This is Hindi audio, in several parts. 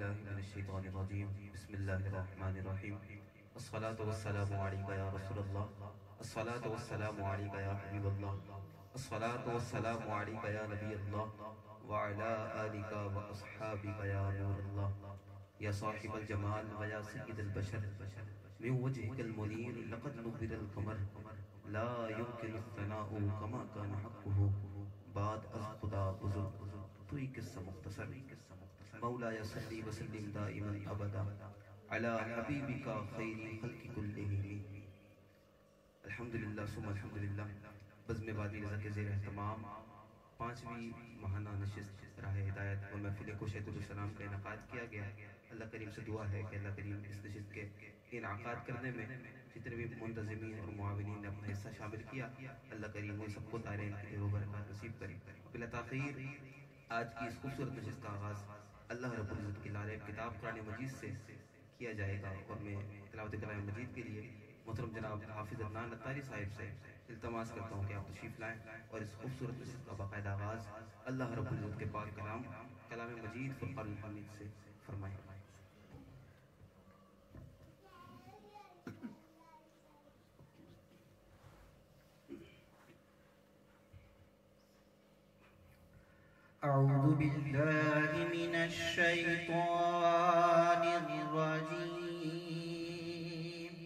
बिल्लाहि मिनश शैतानिर रजीम बिस्मिल्लाहिर रहमानिर रहीम अस्सलातु वस्सलामु अलैका या रसूलल्लाह अस्सलातु वस्सलामु अलैका या हबीबल्लाह अस्सलातु वस्सलामु अलैका या नबीयल्लाह व अला आलिका व अस्हाबिका या नूरल्लाह या साहिबल जमाल व या सय्यिदल बशर मिन वजहिकल मुनीर लक़द नुव्विरल क़मर ला युमकिनु सनाउ कमा कान हक़्क़ुहु बाद अज़ खुदा बुज़ुर्ग तू ही किस्सा मुख्तसर मौलाया सल्ली व सल्लिम दाइमन अबदा अला हबीबिका खैरी खल्क़ि कुल्लिहिम। अल्हम्दुलिल्लाह सुम्मा अल्हम्दुलिल्लाह। बज़्म वादी रज़ा के ज़ेर एहतमाम 5वीं महाना नशिस्त राह हिदायत और महफिल कुशैतुल-सलाम का इनेकाद किया गया। अल्लाह करीम से दुआ है कि अल्लाह करीम इस नशिस्त के इनेकाद करने में जितने भी मुंतज़िमीन और मुआविनीन ने अपना हिस्सा शामिल किया, अल्लाह करीम उन सबको तारीन की बरकत नसीब करे। बिला ताख़ीर आज की इस खूबसूरत नशिस्त का आगाज़ अल्लाह रब्बुल इज़्ज़त की लाल किताब कुरान मजीद से किया जाएगा और मैं तिलावत कलाम मजीद के लिए मोहतरम जनाब हाफिज़ अदनान अत्तारी साहिब से इल्तमास करता हूँ कि आप तशरीफ़ लाएँ और इस खूबसूरत नशिस्त का बाकायदा आगाज़ अल्लाह रब्बुल इज़्ज़त के पाक कलाम मजीद फ़ुरक़ानुल हमीद से फरमाएँ। अऊज़ु बिल्लाहि मिनश शैतानिर रजीम।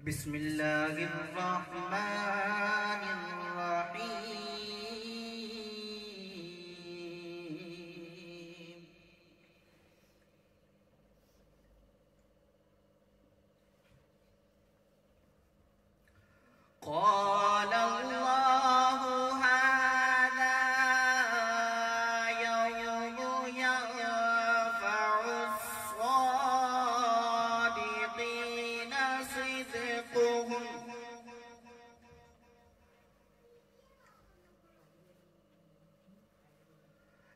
बिस्मिल्लाहिर रहमानिर रहीम। क़ाल अल्लाहु हाज़ा यौमु यंफ़अुस्सादिक़ीना सिद्क़ुहुम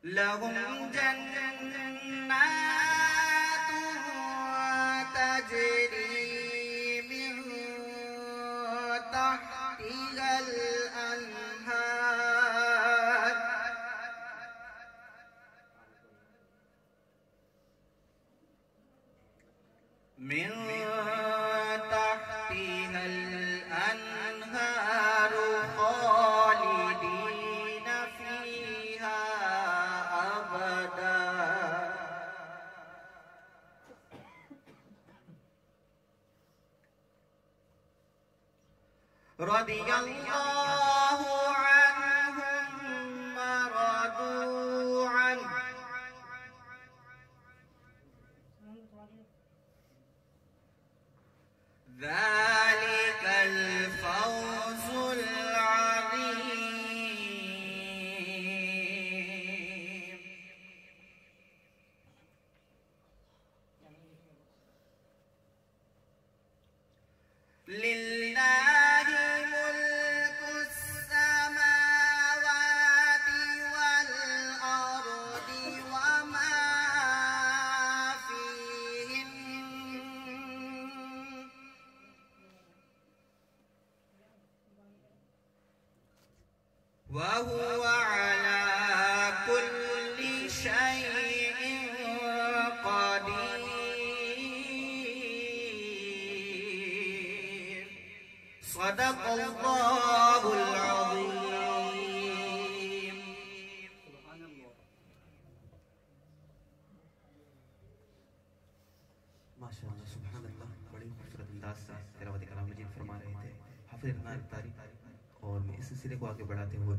लहुम जन्नातुन तजरी मिन तहतिहल अन्हार मिन तहतिहल अन्हारु खालिदीना फीहा अबदा। रदियल्लाहु अन्हुम व रदू अन्हु ज़ालिकल फ़ौज़ुल अज़ीम। लिल्लाहि मुल्कुस समावाति वल अर्दि व मा फ़ीहिन व हुवा अला कुल्लि शैइन क़दीर। सदक़ल्लाहुल अज़ीम। माशाअल्लाह सुभानअल्लाह। बड़ी खूबसूरत अंदाज से तिलावत कलाम मजीद फरमा रहे थे हाफिज़ अदनान अत्तारी। और मैं इस सिलसिले को आगे बढ़ाते हुए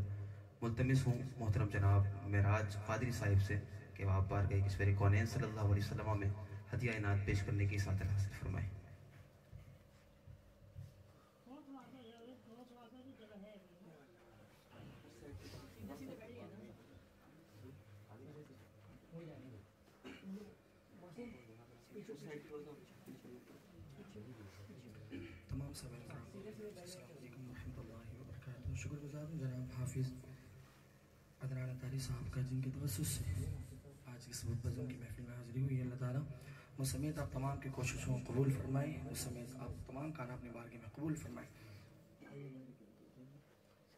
मुल्तमिस हूँ मोहतरम जनाब मेराज क़ादरी साहिब से कि आप बार गए किस्वर कौनैन सल्लल्लाहु अलैहि वसल्लम में हदिया इनात पेश करने की साथ हासिल फरमाएँ। तमाम शुक्रगुजार हूँ जनाब हाफिज़ अदनान अत्तारी साहब का जिनके तवस्सुस से आज इस बज़म की महफिल में हाज़िरी हुई। अल्लाह ताला मुझ समेत आप तमाम की कोशिशों को कबूल फरमाए, मुझ समेत आप तमाम का अपने बारगाह में कबूल फरमाए।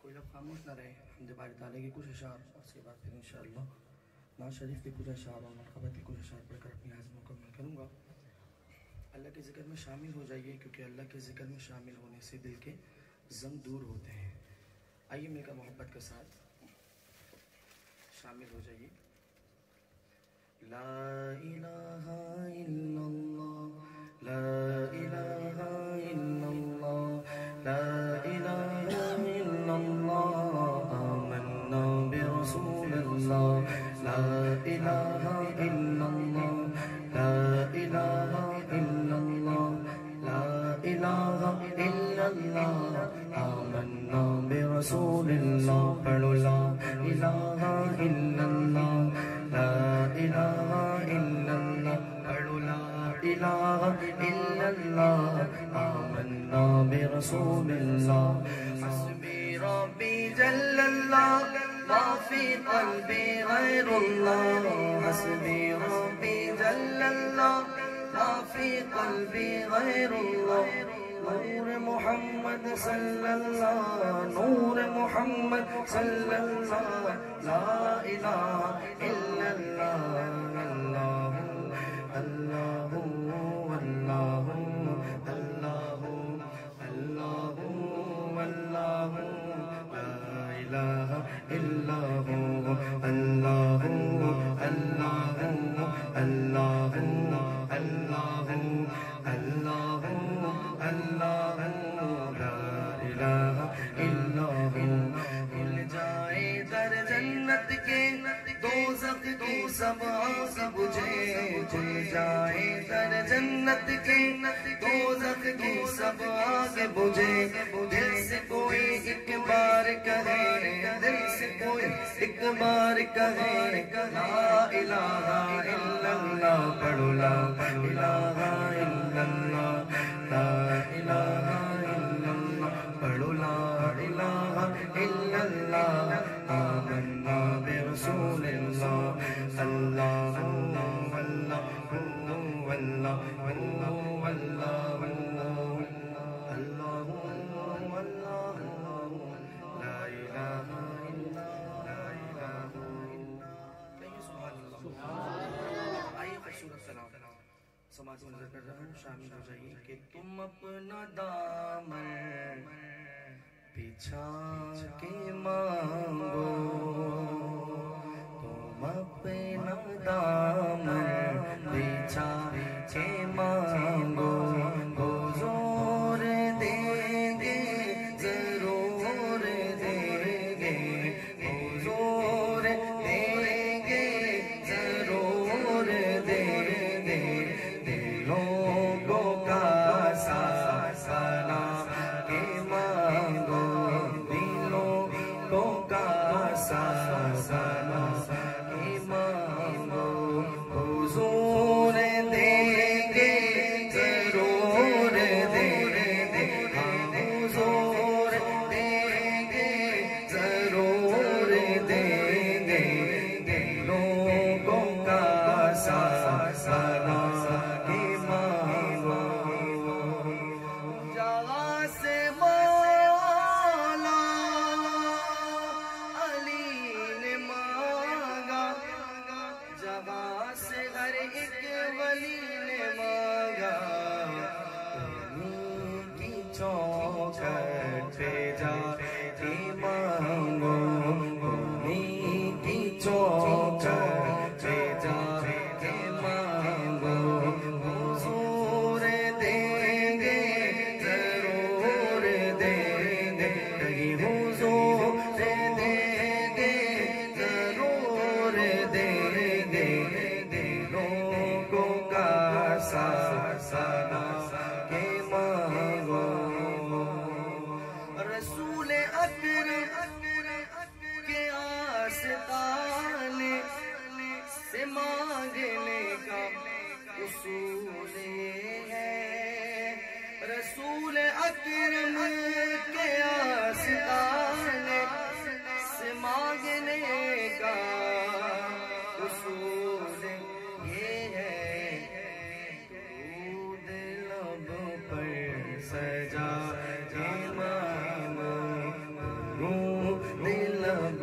कोई लोग खामोश ना रहे। हमद बारी ताला के कुछ अशार, उसके बाद फिर इंशाअल्लाह नाज शरीफ के कुछ अशार और मरहबत के कुछ अशार पढ़कर अपनी हाज़िर मुकम्मल करूँगा। अल्लाह के ज़िक्र में शामिल हो जाइए, क्योंकि अल्लाह के ज़िक्र में शामिल होने से दिल के ज़ंग दूर होते हैं। आइए मेरा मोहब्बत के साथ शामिल हो जाइए। ला इलाहा इल्लल्लाह, ला इलाहा इल्लल्लाह, ला इलाहा इल्लल्लाह, आमन्ना बिरसूलिल्लाह, ला इलाहा इल्लल्लाह, ला इलाहा इल्लल्लाह, ला इलाहा इल्लल्लाह, आमन्ना बिरसूलिल्लाह। पढ़ो ला इलाहा इल्लल्लाह, ला इलाहा इल्लल्लाह, पढ़ो ला इलाहा इल्लल्लाह, आमन्ना बिरसूलिल्लाह। हस्बी रब्बी जल्लल्लाह, मा फी क़ल्बी गैरुल्लाह, हस्बी रब्बी जल्लल्लाह, मा फी क़ल्बी गैरुल्लाह। नूर मोहम्मद सल्लल्लाह, नूर मोहम्मद सल्लल्लाह, ला इलाहा इल्लल्लाह, अल्लाहु अल्लाहु अल्लाहु अल्लाहु अल्लाहु अल्लाहु, ला इलाहा इल्लल्लाहु, अल्लाहु अल्लाहु अल्लाहु अल्लाहु अल्लाहु अल्लाहु, ला इलाहा इल्लल्लाहु। खुल जाए दर जन्नत के, दोज़ख की सब आग बुझे, खुल जाए दर जन्नत के, दोज़ख की सब आग बुझे। दिल से कोई एक बार कहे, दिल से कोई एक बार कहे, ला इलाहा इल्लल्लाह, पढ़ो ला इलाहा इल्लल्लाह, ला इलाहा इल्लल्लाह, पढ़ो ला इलाहा इल्लल्लाह, आमन्ना बिरसूलिल्लाह। अल्लाहु अल्लाहु अल्लाहु अल्लाहु अल्लाहु अल्लाहु, ला इलाहा इल्लल्लाह, ला इलाहा इल्लल्लाह। आइए खूबसूरत सलाम समाज में नजर कर रहा हूँ, शामिल हो जाइए। कि तुम अपना दामन बिछा के मांगो, तुम अपना दामन बिछा के मांगो, हुजूर देंगे जरूर देंगे, हुजूर देंगे जरूर देंगे। लोगों का सासना के मांगो, दिलों का सासना के मांगो, हुजूर देंगे जरूर देंगे, हुजूर देंगे जरूर देंगे। लोगों का सासना के मांगो, जहाँ से मौला अली ने मांगा, जहाँ से हर एक वली ने मांगा, उन्हीं की चौखट पे जाके मांगो, उन्हीं की चौखट पे जाके मांगो, हुजूर देंगे जरूर देंगे, हुजूर देंगे जरूर देंगे। लोगों का सासना के मांगो, रसूल अकरम के आस्ताने से मांगने का उसूल है, रसूल अकरम के आस्ताने से मांगने का उसूल ये है। दूध लब पर सजा के मांगो, दूध लब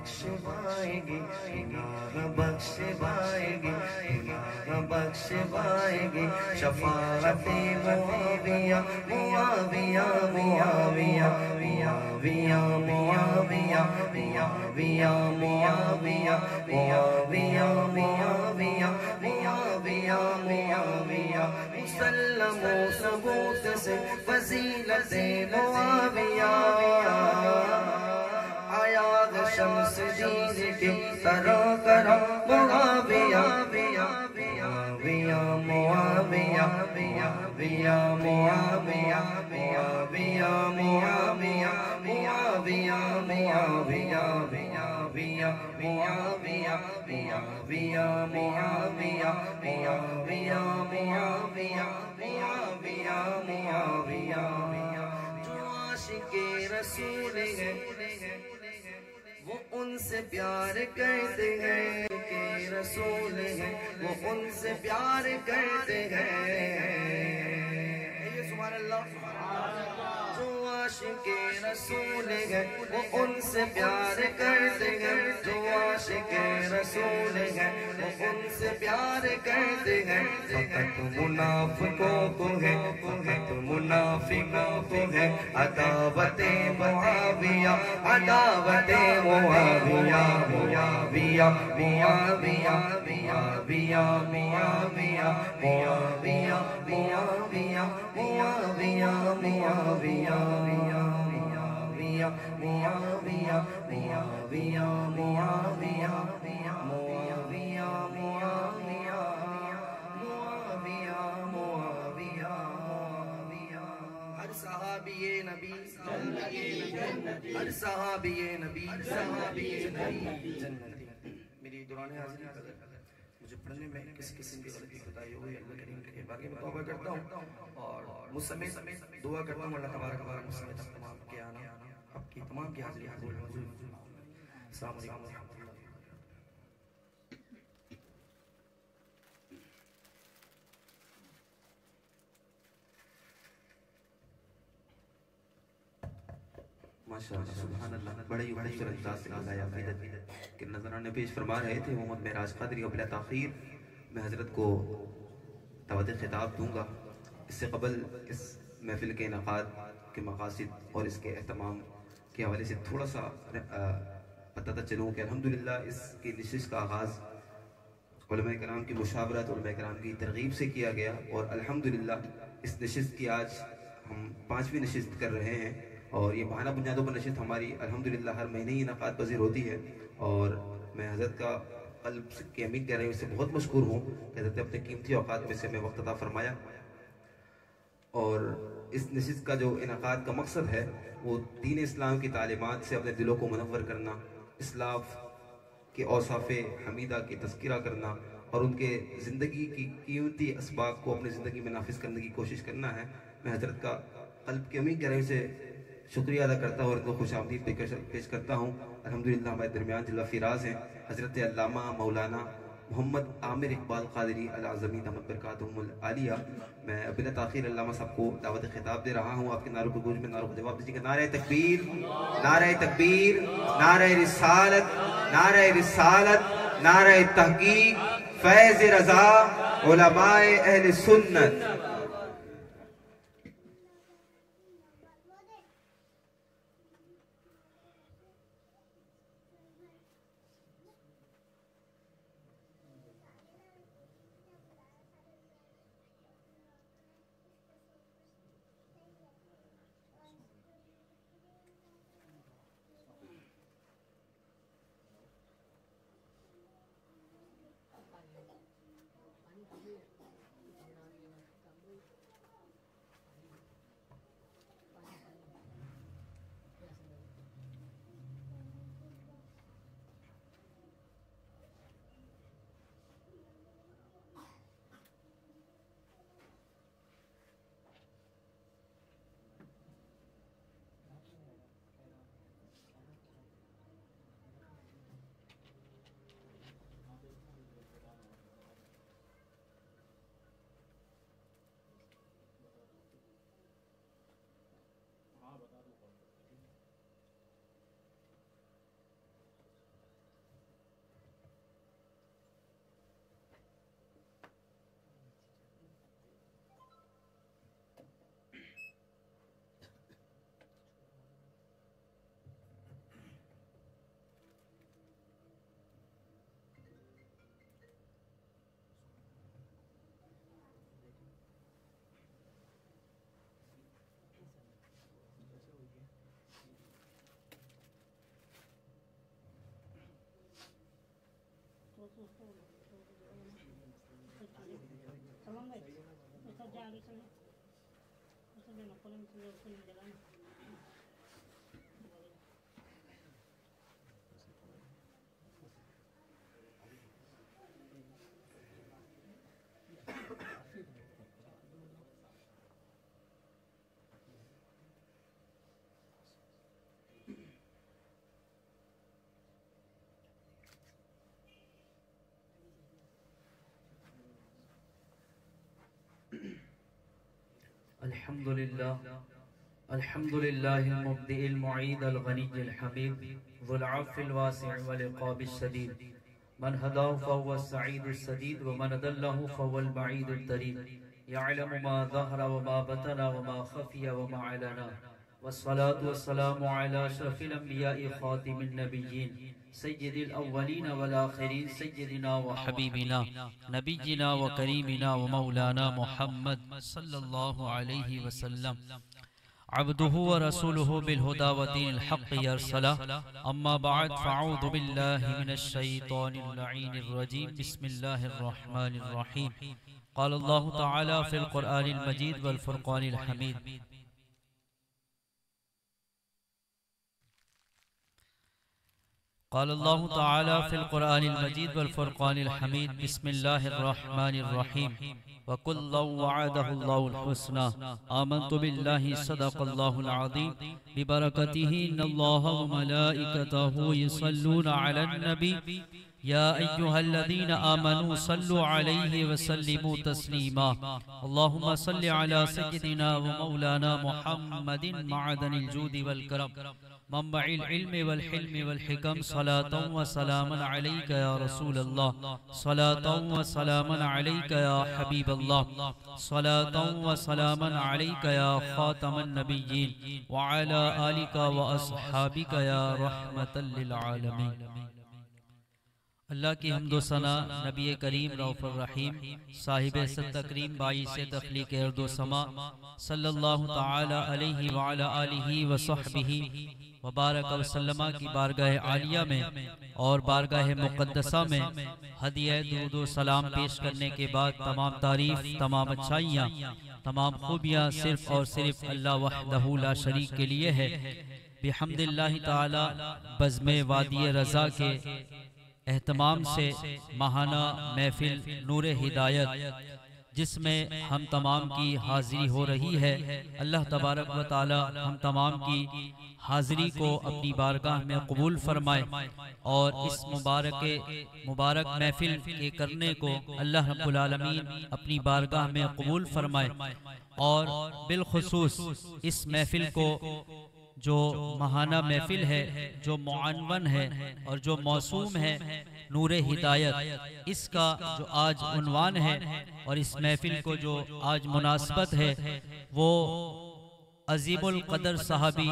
बख्शवाएगी, गुनाह बख्शवाएगी, गुनाह बख्शवाएगी। शफाअते मुआविया मुआविया मुआविया मुआविया मुआविया मुआविया मुआविया मुआविया मुआविया मुआविया मुआविया मुसल्लमो सबूत से फजीलते मुआविया आया शम्स दीन की तरह करो मुआविया विया विया मुआविया विया विया मुआविया मुआविया मुआविया मुआविया मुआविया विया विया मुआविया मुआविया मुआविया मुआविया मुआविया मुआविया मुआविया जो आशिके रसूल है वो उनसे प्यार करते हैं, के रसूल हैं वो उनसे प्यार करते हैं। सुभान अल्लाह। जो आशिके रसूल हैं वो उनसे प्यार करते हैं, जो आशिके रसूल हैं वो उनसे प्यार करते हैं। फकत मुनाफिकों को है, फकत मुनाफिकों को है अदावते मुआविया, अदावते मुआविया मुआविया मुआविया मुआविया मुआविया मुआविया मुआविया मुआविया मुआविया मुआविया मुआविया मुआविया मुआविया मुआविया मुआविया मुआविया मुआविया। हर सहाबिये नबी हर सहाबिये नबी जन्नती। मेरी दौरान हाजिरी मुझे पढ़ने में किसी किस्म की गलती बताई हुई अल्लाह करीम के बाकी मैं तौबा करता हूँ और मुझ समेत दुआ करता हूँ अल्लाह तबारक व तआला मुझ समेत तमाम के आना आपकी तमाम की हाजिरी कबूल मंजूर। अस्सलाम वालेकुम। माशाअल्लाह सुभान अल्लाह, बड़े ही खूबसूरत अंदाज से गाया अक़ीदत के नज़राने पेश फरमा रहे थे मोहम्मद मेराज क़ादरी। बिला ताख़ीर मैं हज़रत को दावत खिताब दूंगा। इससे कबल इस महफिल के इनेकाद के मक़ासिद और इसके अहतमाम के हवाले से थोड़ा सा बताता चलूँ कि अल्हम्दुलिल्लाह इसकी नशिस्त का आगाज़ उलमा कराम की मुशावरत, उलमा कराम की तरगीब से किया गया और अल्हम्दुलिल्लाह इस नशिस्त की आज हम 5वीं नशिस्त कर रहे हैं। और ये बहाना बुनियादों पर नशिस्त हमारी अल्हम्दुलिल्लाह हर महीने ही इनेकाद पज़ीर होती है और मैं हज़रत का क़ल्ब की अमीन कह रही हूँ, इससे बहुत मशकूर हूँ कि हज़रत अपने कीमती औक़ात में से हमें वक्त अता फरमाया। और इस नशिस्त का जो इनेकाद का मकसद है वो दीन इस्लाम की तालीमात से अपने दिलों को मुनव्वर करना, इस्लाफ के औसाफ़े हमीदा की तज़किरा करना और उनके ज़िंदगी की कीमती असबाब को अपनी ज़िंदगी में नाफिज करने की कोशिश करना है। मैं हज़रत का क़ल्ब की अमीन कह रही से शुक्रिया अदा करता हूँ और इनको खुश आमदीद पेश करता हूँ। अल्हम्दुलिल्लाह हमारे दरमियान जिला फिराज हैं हज़रत अल्लामा मौलाना मोहम्मद आमिर इकबाल क़ादरी अल-आज़मी दामत बरकातुहुमुल आलिया। मैं बिला ताख़ीर अल्लामा साहब को दावत खिताब दे रहा हूँ। आपके नारों को गूंज में नारों को जवाब दीजिएगा। नारे तकबीर, नारे तकबीर, नारे रिसालत, नारे रिसालत, नारे तहकीक, फैज़ रज़ा, उलमाए अहले सुन्नत। अल्हम्दुलिल्लाहिल मुब्दिइल मुईद अल गनीय्यिल हमीद ज़ुल अफ़्विल वासिअ वल इक़ाबिश शदीद मन हदाहु फ़हुव सईदुस सदीद व मन अदल्लहु फ़हुवल बईदुत तरीद यअलमु मा ज़हरा व मा बतना व मा ख़फ़िया व मा अलना वस्सलातु वस्सलामु अला अशरफिल अंबिया'i ख़ातिमिन नबिय्यीन सय्यिदिल अव्वलीन वल आखिरीन सय्यिदिना व हबीबिना नबिय्यिना व करीमिना व मौलाना मुहम्मद सल्लल्लाहु अलैहि वसल्लम अब्दुहु व रसूलुहु बिल हुदा व दीनिल हक़्क़ि अरसला अम्मा बअद फ़अऊज़ु बिल्लाहि मिनश शैतानिर लईनिर रजीम बिस्मिल्लाहिर रहमानिर रहीम क़ाल अल्लाहु तआला फ़िल क़ुरआनिल मजीद वल फ़ुरक़ानिल हमीद क़ाल अल्लाहु तआला फ़िल क़ुरआनिल मजीद वल फ़ुरक़ानिल हमीद बिस्मिल्लाहिर रहमानिर रहीम व कुल्लु वअदहुल्लाहुल हुस्ना आमन्तु बिल्लाहि सदक़ल्लाहुल अज़ीम बिबरकतिहि इन्नल्लाहा व मलाइकतहु युसल्लूना अलन नबी या अय्युहल्लज़ीना आमनू सल्लु अलैहि व सल्लिमू तस्लीमा अल्लाहुम्मा सल्लि अला सय्यिदिना व मौलाना मुहम्मदिन मअदनिल जूदि वल करम मंबइल इल्मि वल हिल्मि वल हिकम सलातन व सलामन अलैका या रसूल अल्लाह सलातन व सलामन अलैका या हबीब अल्लाह सलातन व सलामन अलैका या खातमन नबिय्यीन व अला आलिका व अस्हाबिका या रहमतल लिल आलमीन। अल्लाह की हम्दो सना नबी करीम रऊफ़ुर रहीम साहिब तकरीम बाईस तख्लीक़ अर्दो समा सल्लल्लाहु तआला अलैहि व अला आलिहि व सहबिहि व बारक व सल्लमा की बारगाह आलिया में और बारगाह मुक़द्दसा में हदिया दुरूद व सलाम पेश करने के बाद तमाम तारीफ तमाम अच्छाइयाँ तमाम खूबियाँ सिर्फ और सिर्फ अल्लाह वहदहू ला शरीक के लिए है। बिहम्दिल्लाहि ताला बज़्मे वादी रज़ा के एहतमाम से माहाना महफिल नूर हिदायत जिसमें हम तमाम की हाजिरी हो रही है, अल्लाह तबारक व ताला हम तमाम की हाजिरी को अपनी बारगाह में कबूल फरमाए और इस मुबारक महफिल के करने को अल्लाह रब्बुल आलमीन अपनी बारगाह में कबूल फरमाए और बिलखुसूस इस महफिल को जो महाना महफिल है, जो मुअन्वन है और जो मौसूम है नूर हिदायत, इसका जो आज उन्वान है और इस महफिल को जो आज मुनासबत है वो अजीमुल कदर साहबी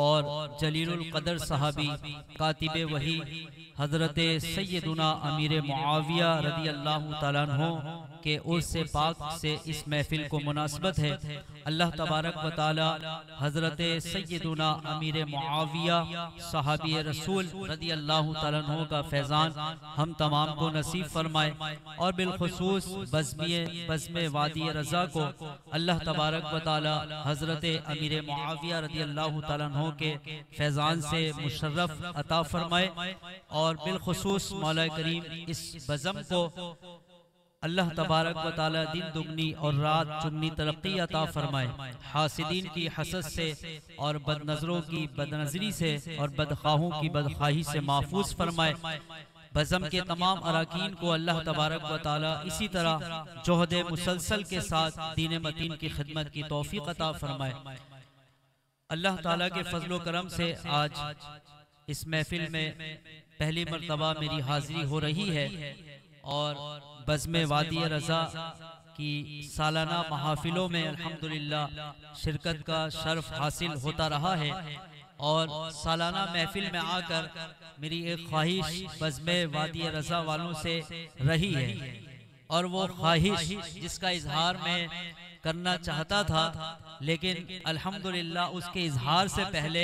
और जलीलुल कदर साहबी कातिबे वही हजरत सैयदुना अमीर मुआविया रदी अल्लाह ताला अन्हु के उर्स पाक से इस महफिल को मुनासबत है। अल्लाह तबारक व ताला हजरत सैयदुना अमीर मुआविया सहाबी रसूल रदी अल्लाह ताला अन्हु का फैज़ान हम तमाम को नसीब फरमाए और बिलखुसूस बज़्मे वादी रज़ा को अल्लाह तबारक व ताला हजरत अमीर मुआविया रदी अल्लाह ताला अन्हु के फैज़ान से मुशर्रफ अता फरमाए और बिलखुसूस मौला करीम इस बज़म को अल्लाह तबारक व ताला दिन दुगनी और रात चुन्नी तरक्की अता फरमाए, हासिदीन की हसद से और बदनजरों की बदनजरी से और बदखाहों की बदखाही से महफूज फरमाए। बज़म के तमाम अराकीन को अल्लाह तबारक व ताला इसी तरह जोहद मुसलसल के साथ दीन मतीन की खिदमत की तौफीक अता फरमाए। अल्लाह ताला के फजलो करम से आज इस महफिल में पहली मर्तबा मेरी हाजिरी हो रही है और बज़्मे वादी रज़ा की सालाना महाफिलों में अल्हम्दुलिल्लाह शिरकत का शर्फ हासिल होता रहा है और सालाना महफिल में आकर मेरी एक ख्वाहिश बज़्मे वादी रज़ा वालों से रही है और वो ख्वाहिश जिसका इजहार मैं करना चाहता था, लेकिन अल्हम्दुलिल्लाह उसके इजहार से पहले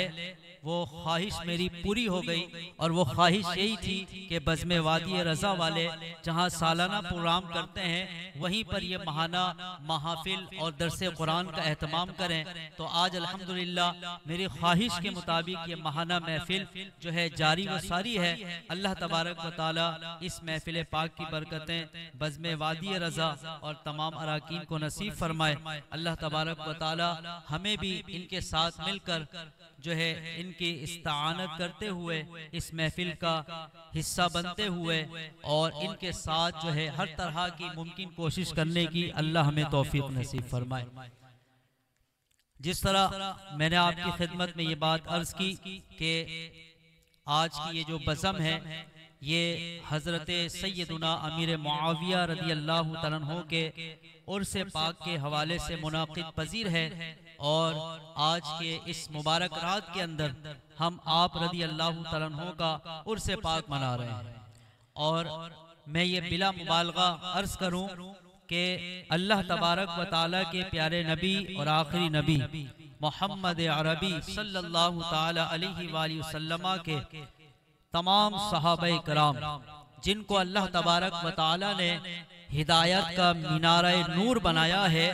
वो ख्वाहिश मेरी पूरी हो गई। और वो ख्वाहिश यही थी कि बज़्म वादी रज़ा वाले जहाँ सालाना प्रोग्राम करते हैं वहीं पर ये महाना महाफिल और दरस कुरान का एहतमाम करें। तो आज अल्हम्दुलिल्लाह मेरी ख्वाहिश के मुताबिक ये महाना महफिल जो है जारी व सारी है। अल्लाह तबारक व तआला इस महफिल पाक की बरकतें बज़्म वादी रज़ा और तमाम अराकीन को नसीब फरमाए। अल्लाह तबारक व तआला हमें भी इनके साथ मिलकर जो है इनकी इस्ताअनत करते हुए इस महफिल का हिस्सा बनते हुए और इनके साथ जो है हर तरह की मुमकिन कोशिश करने की अल्लाह हमें तौफीक नसीब फरमाए। जिस तरह मैंने आपकी खिदमत में ये बात अर्ज की कि आज की ये जो बज़म है ये हज़रत सैयदुना अमीर मुआविया रज़ी अल्लाह तआला अन्हु के उर्स पाक के हवाले से मुनाक़िद पजीर है। और आज के इस मुबारक रात के अंदर हम आप रज़ी अल्लाह तआला अन्हु का उर्स पाक मना रहे हैं। और मैं ये बिला मुबालगा अर्ज करूं कि अल्लाह तबारक व तआला के प्यारे नबी और आखिरी नबी मोहम्मद अरबी सल्लल्लाहु तआला अलैहि वसल्लम के तमाम सहाबा कराम जिनको अल्लाह तबारक व तआला ने हिदायत का मीनारा नूर बनाया है,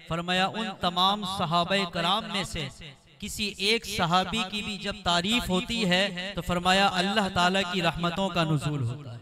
फरमाया उन तमाम सहाबा कराम में से किसी एक सहाबी की भी जब तारीफ होती है तो फरमाया अल्लाह ताला की रहमतों का नुज़ूल होता है।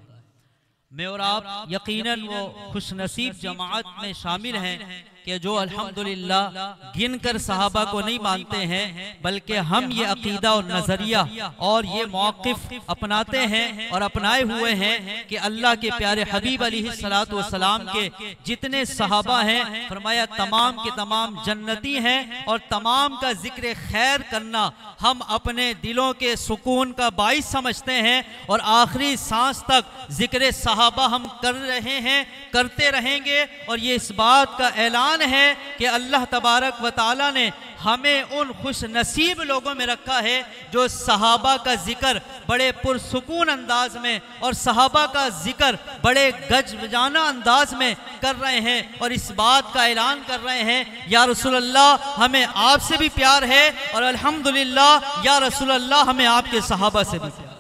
मैं और आप यकीनन वो खुशनसीब जमात में शामिल हैं कि जो अल्हम्दुलिल्लाह गिनकर सहाबा को नहीं मानते हैं, बल्कि हम ये अकीदा और नजरिया और ये मौक़िफ़ अपनाते हैं और अपनाए हुए हैं कि अल्लाह के प्यारे हबीब अलैहिस्सलातु वस्सलाम के जितने सहाबा हैं फरमाया तमाम के तमाम जन्नती हैं और तमाम का जिक्र खैर करना हम अपने दिलों के सुकून का बाइस समझते हैं और आखिरी सांस तक जिक्र सहाबा हम कर रहे हैं, करते रहेंगे। और ये इस बात का ऐलान है कि अल्लाह तबारक व तआला ने हमें उन खुश नसीब लोगों में रखा है जो सहाबा का जिक्र बड़े पुरसुकून अंदाज में और सहाबा का जिक्र बड़े गजबजाना अंदाज में कर रहे हैं और इस बात का ऐलान कर रहे हैं या रसूल अल्लाह हमें आपसे भी प्यार है और अल्हम्दुलिल्लाह या रसूल अल्लाह हमें आपके सहाबा से भी प्यार है।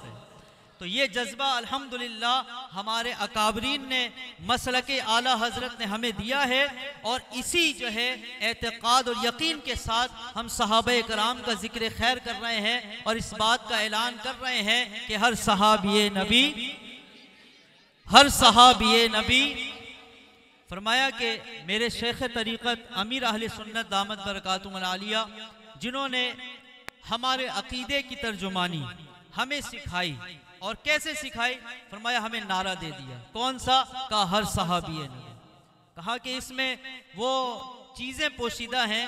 तो ये जज्बा अल्हम्दुलिल्लाह हमारे अकाबरीन ने मसलके आला हजरत ने हमें दिया है और इसी जो है एतकाद और यकीन के साथ हम सहाबे कराम का जिक्र खैर कर रहे हैं और इस बात का ऐलान कर रहे हैं कि हर सहाबी नबी फरमाया कि मेरे शेख तरीक़त अमीर अहले सुन्नत दामत बरकातुहुल आलिया जिन्होंने हमारे अकीदे की तर्जुमानी हमें सिखाई और कैसे सिखाई, फरमाया हमें नारा दे दिया कौन सा का हर सहाबी नबी। कहा कि इसमें वो चीजें पोशीदा हैं।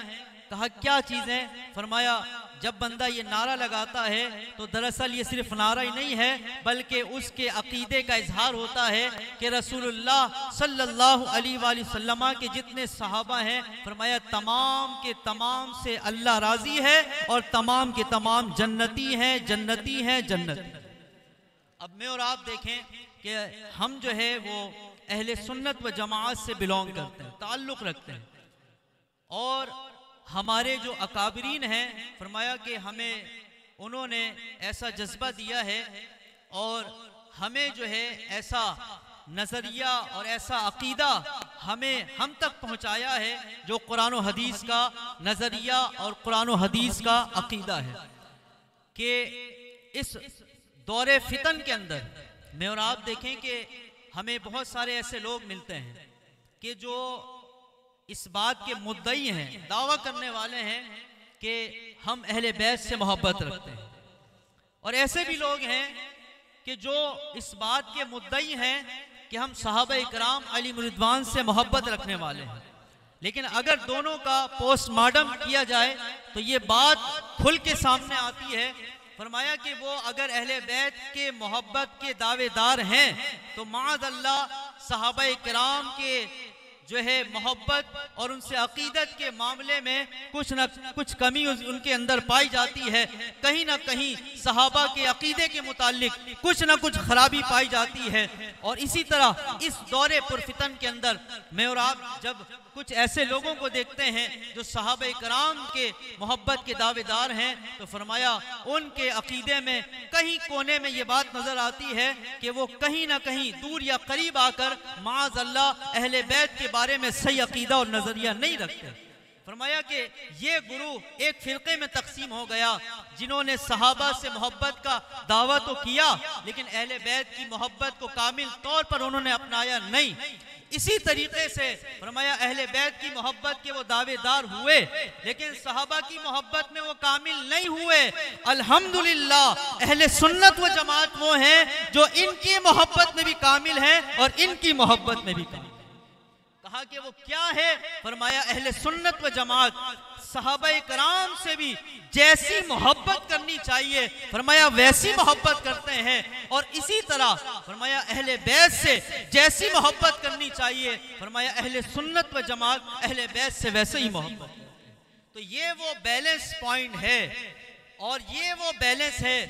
कहा क्या चीजें, फरमाया जब बंदा ये नारा लगाता है तो दरअसल ये सिर्फ नारा ही नहीं है बल्कि उसके अकीदे का इजहार होता है कि रसूलुल्लाह सल्लल्लाहु अलैहि वसल्लम के जितने सहाबा हैं फरमाया तमाम के तमाम से अल्लाह राजी है और तमाम के तमाम जन्नती हैं जन्नती हैं जन्नती। अब मैं और आप देखें कि हम जो है वो अहले सुन्नत व जमात से बिलोंग करते हैं, ताल्लुक़ रखते हैं और हमारे जो अकाबरीन हैं फरमाया कि हमें उन्होंने ऐसा जज्बा दिया है और हमें जो है ऐसा नज़रिया और ऐसा अकीदा हम तक पहुँचाया है जो कुरान और हदीस का नज़रिया और कुरान और हदीस का अकीदा है कि इस दौरे फितन के अंदर मैं और आप देखें कि हमें बहुत सारे ऐसे लोग मिलते हैं कि जो इस बात के मुद्दई हैं, दावा करने वाले हैं कि हम अहले बैत से मोहब्बत रखते हैं और ऐसे भी लोग हैं कि जो इस बात के मुद्दई हैं कि हम सहाबा इकराम अलैहिम रिदवान से मोहब्बत रखने वाले हैं। लेकिन अगर दोनों का पोस्टमार्टम किया जाए तो ये बात खुल के सामने आती है। फरमाया कि वो अगर अहले बैत के मोहब्बत के दावेदार हैं तो माअज़ल्लाह सहाबा इकराम के जो है मोहब्बत और उनसे अकीदत के मामले में कुछ न कुछ कमी उनके अंदर पाई जाती है, कहीं ना कहीं सहाबा के अकीदे के मुतालिक कुछ न कुछ खराबी पाई जाती है। और इसी तरह इस दौरे पुरफितन के अंदर मैं और आप जब कुछ ऐसे लोगों को देखते हैं जो सहाबा कराम के मोहब्बत के दावेदार हैं, तो फरमाया उनके अकीदे में कहीं कोने में ये बात नजर आती है कि वो कहीं ना कहीं दूर या करीब आकर माज़ अल्लाह अहले बैत के बारे में सही अकीदा और नजरिया नहीं रखते। फरमाया कि ये गुरु एक फिरके में तकसीम हो गया जिन्होंने सहाबा से मोहब्बत का दावा तो किया, लेकिन अहले बैत की मोहब्बत को कामिल तौर पर उन्होंने अपनाया नहीं। इसी तरीके से फरमाया अहले बैत की मोहब्बत के वो दावेदार हुए, लेकिन सहाबा की मोहब्बत में वो कामिल नहीं हुए। अल्हम्दुलिल्लाह अहले सुन्नत व जमात वो हैं जो इनकी मोहब्बत में भी कामिल हैं और इनकी मोहब्बत में भी कामिल। कहा कि वो क्या है? फरमाया अहले सुन्नत व जमात सहाबा कराम से भी जैसी मोहब्बत करनी चाहिए फरमाया वैसी मोहब्बत करते हैं, और इसी तरह फरमाया अहले बैत से जैसी मोहब्बत करनी चाहिए फरमाया अहले सुन्नत व जमात अहले बैत से वैसे ही मोहब्बत। तो ये वो बैलेंस पॉइंट है, और ये वो बैलेंस है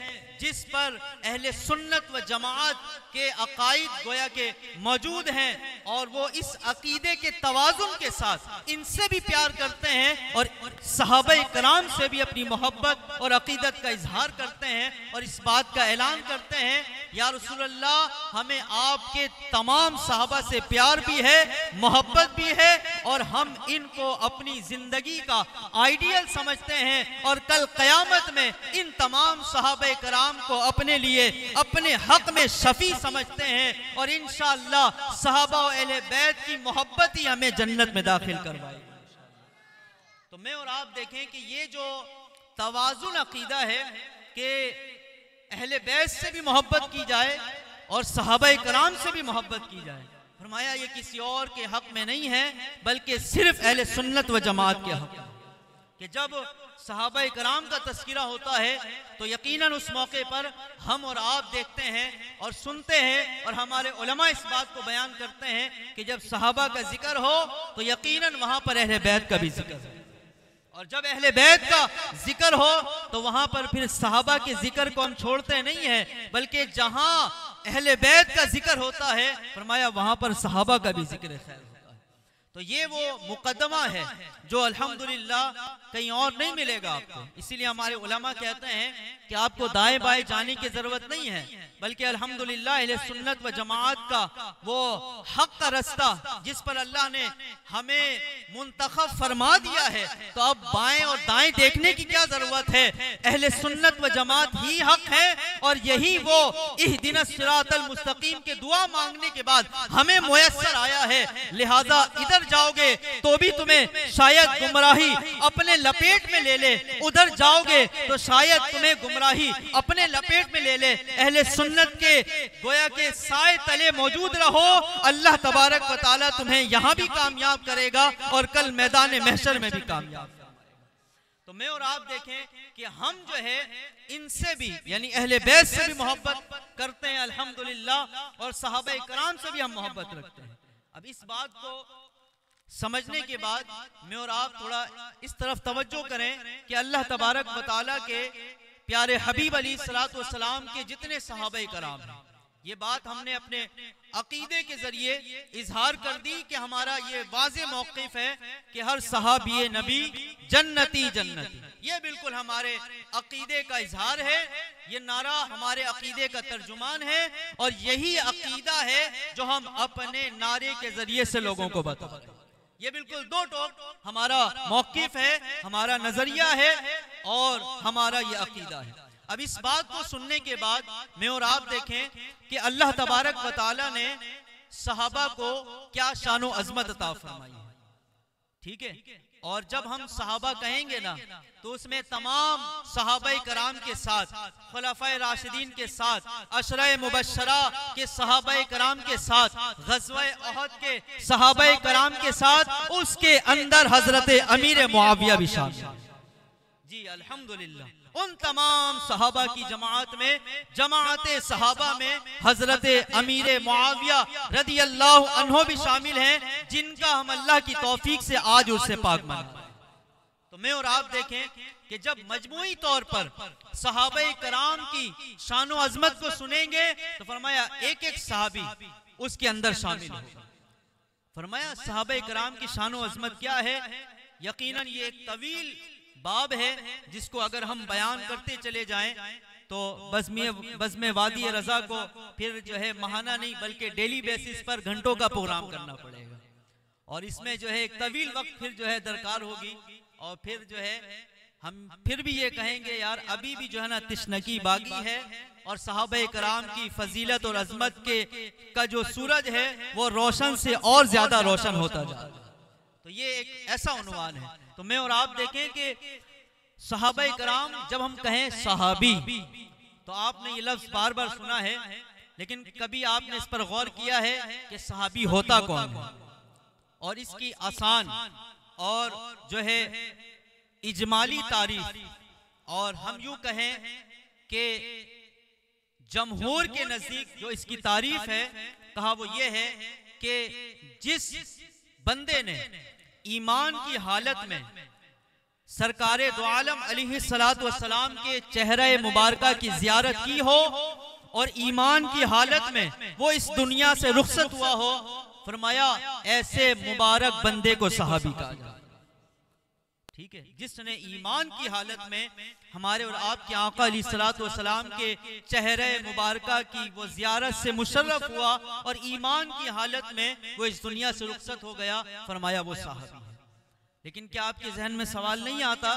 जिस पर अहले सुन्नत व जमात के अकायद गोया के मौजूद हैं, और वो इस अकीदे के तवाजुन के साथ इनसे भी प्यार करते हैं और सहाबा कराम से भी अपनी मोहब्बत और अकीदत का इजहार करते हैं, और इस बात का ऐलान करते हैं या रसूल अल्लाह हमें आपके तमाम सहाबा से प्यार भी है, मोहब्बत भी है, और हम इनको अपनी जिंदगी का आइडियल समझते हैं, और कल क़यामत में इन तमाम सहाबा कराम को अपने लिए अपने हक में शफी समझते हैं, और इंशाअल्लाह सहाबा और अहले बैत की मोहब्बत ही हमें जन्नत में दाखिल करवाएगी। तो मैं और आप देखें कि ये जो तवाजुन अकीदा है कि अहले बैत से भी मोहब्बत की जाए और सहाबा कराम से भी मोहब्बत की जाए, फरमाया ये किसी और के हक में नहीं है बल्कि सिर्फ अहले सुन्नत व जमात के हक में। कि जब सहाबा कराम का तस्किरा होता है तो यकीनन उस मौके पर हम और आप देखते हैं और सुनते हैं, और हमारे उलमा इस बात को बयान करते हैं कि जब सहाबा का जिक्र हो तो यकीनन वहां पर अहले बैत का भी जिक्र हो, और जब अहले बैत का जिक्र हो तो वहां पर फिर सहाबा के जिक्र को हम छोड़ते नहीं है, बल्कि जहां अहले बैत का जिक्र होता है फरमाया वहां पर सहाबा का भी जिक्र खैर। तो ये वो मुकदमा है जो अल्हम्दुलिल्लाह कहीं और नहीं मिलेगा आपको। इसीलिए हमारे उलमा कहते हैं कि आपको दाएं बाएं जाने की जरूरत नहीं है, बल्कि अल्हम्दुलिल्लाह अहले सुन्नत व जमात का वो हक का रास्ता जिस पर अल्लाह ने हमें मुंतखब फरमा दिया है, तो अब बाएं और दाएं देखने की क्या जरूरत है? अहले सुन्नत व जमात ही हक है, और यही वो इहदिनस सिरातल मुस्तकीम के दुआ मांगने के बाद हमें मुयस्सर आया है। लिहाजा इधर जाओगे तो भी तुम्हें शायद गुमराही अपने लपेट में ले ले, उधर जाओगे तो शायद तुम्हें गुमराही अपने लपेट में ले ले। अहले सुन्नत के गोया के साए तले मौजूद रहो, अल्लाह तबारक व तआला तुम्हें यहाँ भी कामयाब करेगा और कल मैदान महशर में भी कामयाब। तो मैं और आप देखें कि हम जो है इनसे भी यानी अहले बैत से भी मोहब्बत करते हैं अल्हम्दुलिल्लाह, और सहाबा कराम से भी हम मोहब्बत रखते हैं। अब इस बात को समझने के बाद मैं और आप थोड़ा इस तरफ तवज्जो करें कि अल्लाह तबारक व तआला के प्यारे हबीब अलैहिस्सलातु वस्सलाम के जितने सहाबा कराम हैं, ये बात हमने अपने अकीदे के जरिए इजहार कर दी कि हमारा ये वाज़े मौक़िफ़ है कि हर सहाबी नबी जन्नती जन्नती। ये बिल्कुल हमारे अकीदे का इजहार है, ये नारा हमारे अकीदे का तर्जुमान है, और यही अकीदा है जो हम अपने नारे के जरिए से लोगों को बताते हैं। ये बिल्कुल दो टोक हमारा मौक़िफ़ है, हमारा नजरिया है और हमारा ये अकीदा है। अब इस बात को सुनने के बाद मैं और आप देखें कि अल्लाह तबारक व तआला ने सहाबा को क्या शान व अज़मत अता फरमाई है, ठीक है। और जब हम सहाबा कहेंगे ना तो उसमें तमाम सहाबा कराम के साथ, खुलफाए राशिदीन के साथ, अशरा मुबश्शरा के सहाबा कराम के साथ, ग़ज़वा उहद के सहाबा कराम के साथ, उसके अंदर हजरत अमीर मुआविया भी शामिल जी अल्हम्दुलिल्लाह। उन तमाम सहाबा की जमात में, जमाअते सहाबा में हजरत अमीर मुआविया रदियल्लाहु अन्हु भी शामिल हैं, जिनका हम अल्लाह की तौफीक से आज उससे पाक मांगते हैं। तो मैं और आप देखें कि जब मजमूई तौर पर सहाबे कराम की शान व अजमत को सुनेंगे तो फरमाया एक एक सहाबी उसके अंदर शामिल होगा। फरमाया सहाबे कराम की शान व अजमत क्या है, यकीनन ये एक तवील बाब है जिसको अगर हम बयान करते चले जाएं तो बज़्म वादी रजा को फिर जो है महाना नहीं बल्कि डेली बेसिस पर घंटों का प्रोग्राम करना पड़ेगा, और इसमें जो है एक तवील वक्त फिर जो है दरकार होगी। और फिर जो है हम फिर भी ये कहेंगे यार अभी भी जो है ना तिश्नगी बागी है, और सहाबे कराम की फजीलत और अजमत के का जो सूरज है वो रोशन से और ज्यादा रोशन होता जा रहा है। तो ये एक ऐसा उन्वान है। तो मैं और आप देखें कि सहाबे कराम, जब हम कहें सहाबी तो आपने ये लफ्ज बार बार सुना है, लेकिन कभी आपने इस पर गौर किया है कि सहाबी होता कौन है, और इसकी आसान और जो है इजमाली तारीफ, और हम यूं कहें कि जमहूर के नजदीक जो इसकी तारीफ है, कहा वो ये है कि जिस बंदे ने ईमान की हालत में सरकारे दो आलम अलैहिस्सलातु वस्सलाम के चेहरे मुबारका की जियारत की हो और ईमान की हालत में वो इस दुनिया से रुखसत हुआ हो, फरमाया ऐसे मुबारक बंदे को सहाबी कहा जाए। ठीक है, जिसने ईमान की हालत में हमारे और आपके आका अलैहिस्सलातु वस्सलाम के चेहरे मुबारका की वो जियारत से मुशर्रफ हुआ और ईमान की हालत में वो इस दुनिया से रुखसत हो गया, फरमाया वो सहाबी है। लेकिन क्या आपके जहन में सवाल नहीं आता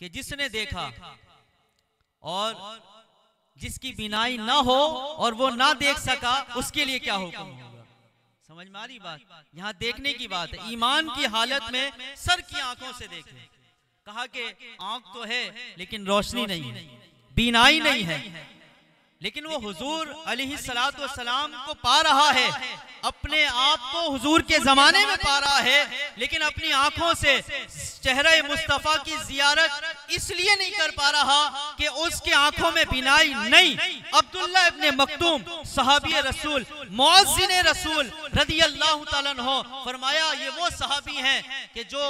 कि जिसने देखा और जिसकी बिनाई ना हो और वो ना देख सका, उसके लिए क्या हुक्म होगा? समझ में आ रही बात? यहाँ देखने की बात है। ईमान की हालत में सर की आंखों से देखें। कहा कि आंख तो है लेकिन रोशनी नहीं है, बिनाई नहीं है, लेकिन वो हुजूर अलैहिस्सलातु वस्सलाम को पा रहा है, अपने आप को हुजूर के जमाने में पा रहा है, लेकिन अपनी आंखों से चेहरे मुस्तफा की जियारत इसलिए नहीं कर पा रहा कि उसके आंखों में बिनाई नहीं। अब्दुल्लाह इब्ने मक्तूम सहाबी रसूल मुअज्जिन रसूल रदियल्लाहु ताला अन्हु, फरमाया ये वो सहाबी हैं कि जो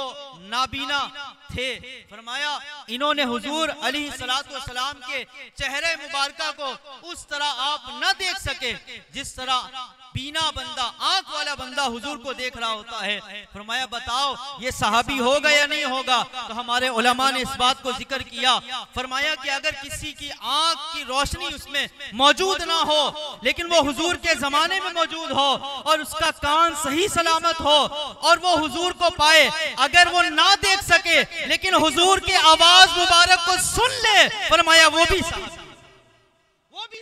नाबीना थे। फरमाया इन्होंने हुजूर अलैहिस्सलातु वस्सलाम के चेहरे मुबारका को उस तरह आप न देख सके जिस तरह बीना बंदा, आंख वाला बंदा हुजूर को देख रहा होता है। फरमाया बताओ ये सहाबी होगा या नहीं होगा? तो हमारे उलमा ने इस बात को जिक्र किया। फरमाया कि अगर किसी की आंख की रोशनी उसमें मौजूद ना हो लेकिन वो हुजूर के जमाने में मौजूद हो और उसका कान सही सलामत हो और वो हुजूर को पाए, अगर वो ना देख सके लेकिन हुजूर की आवाज मुबारक को सुन ले, फरमाया वो भी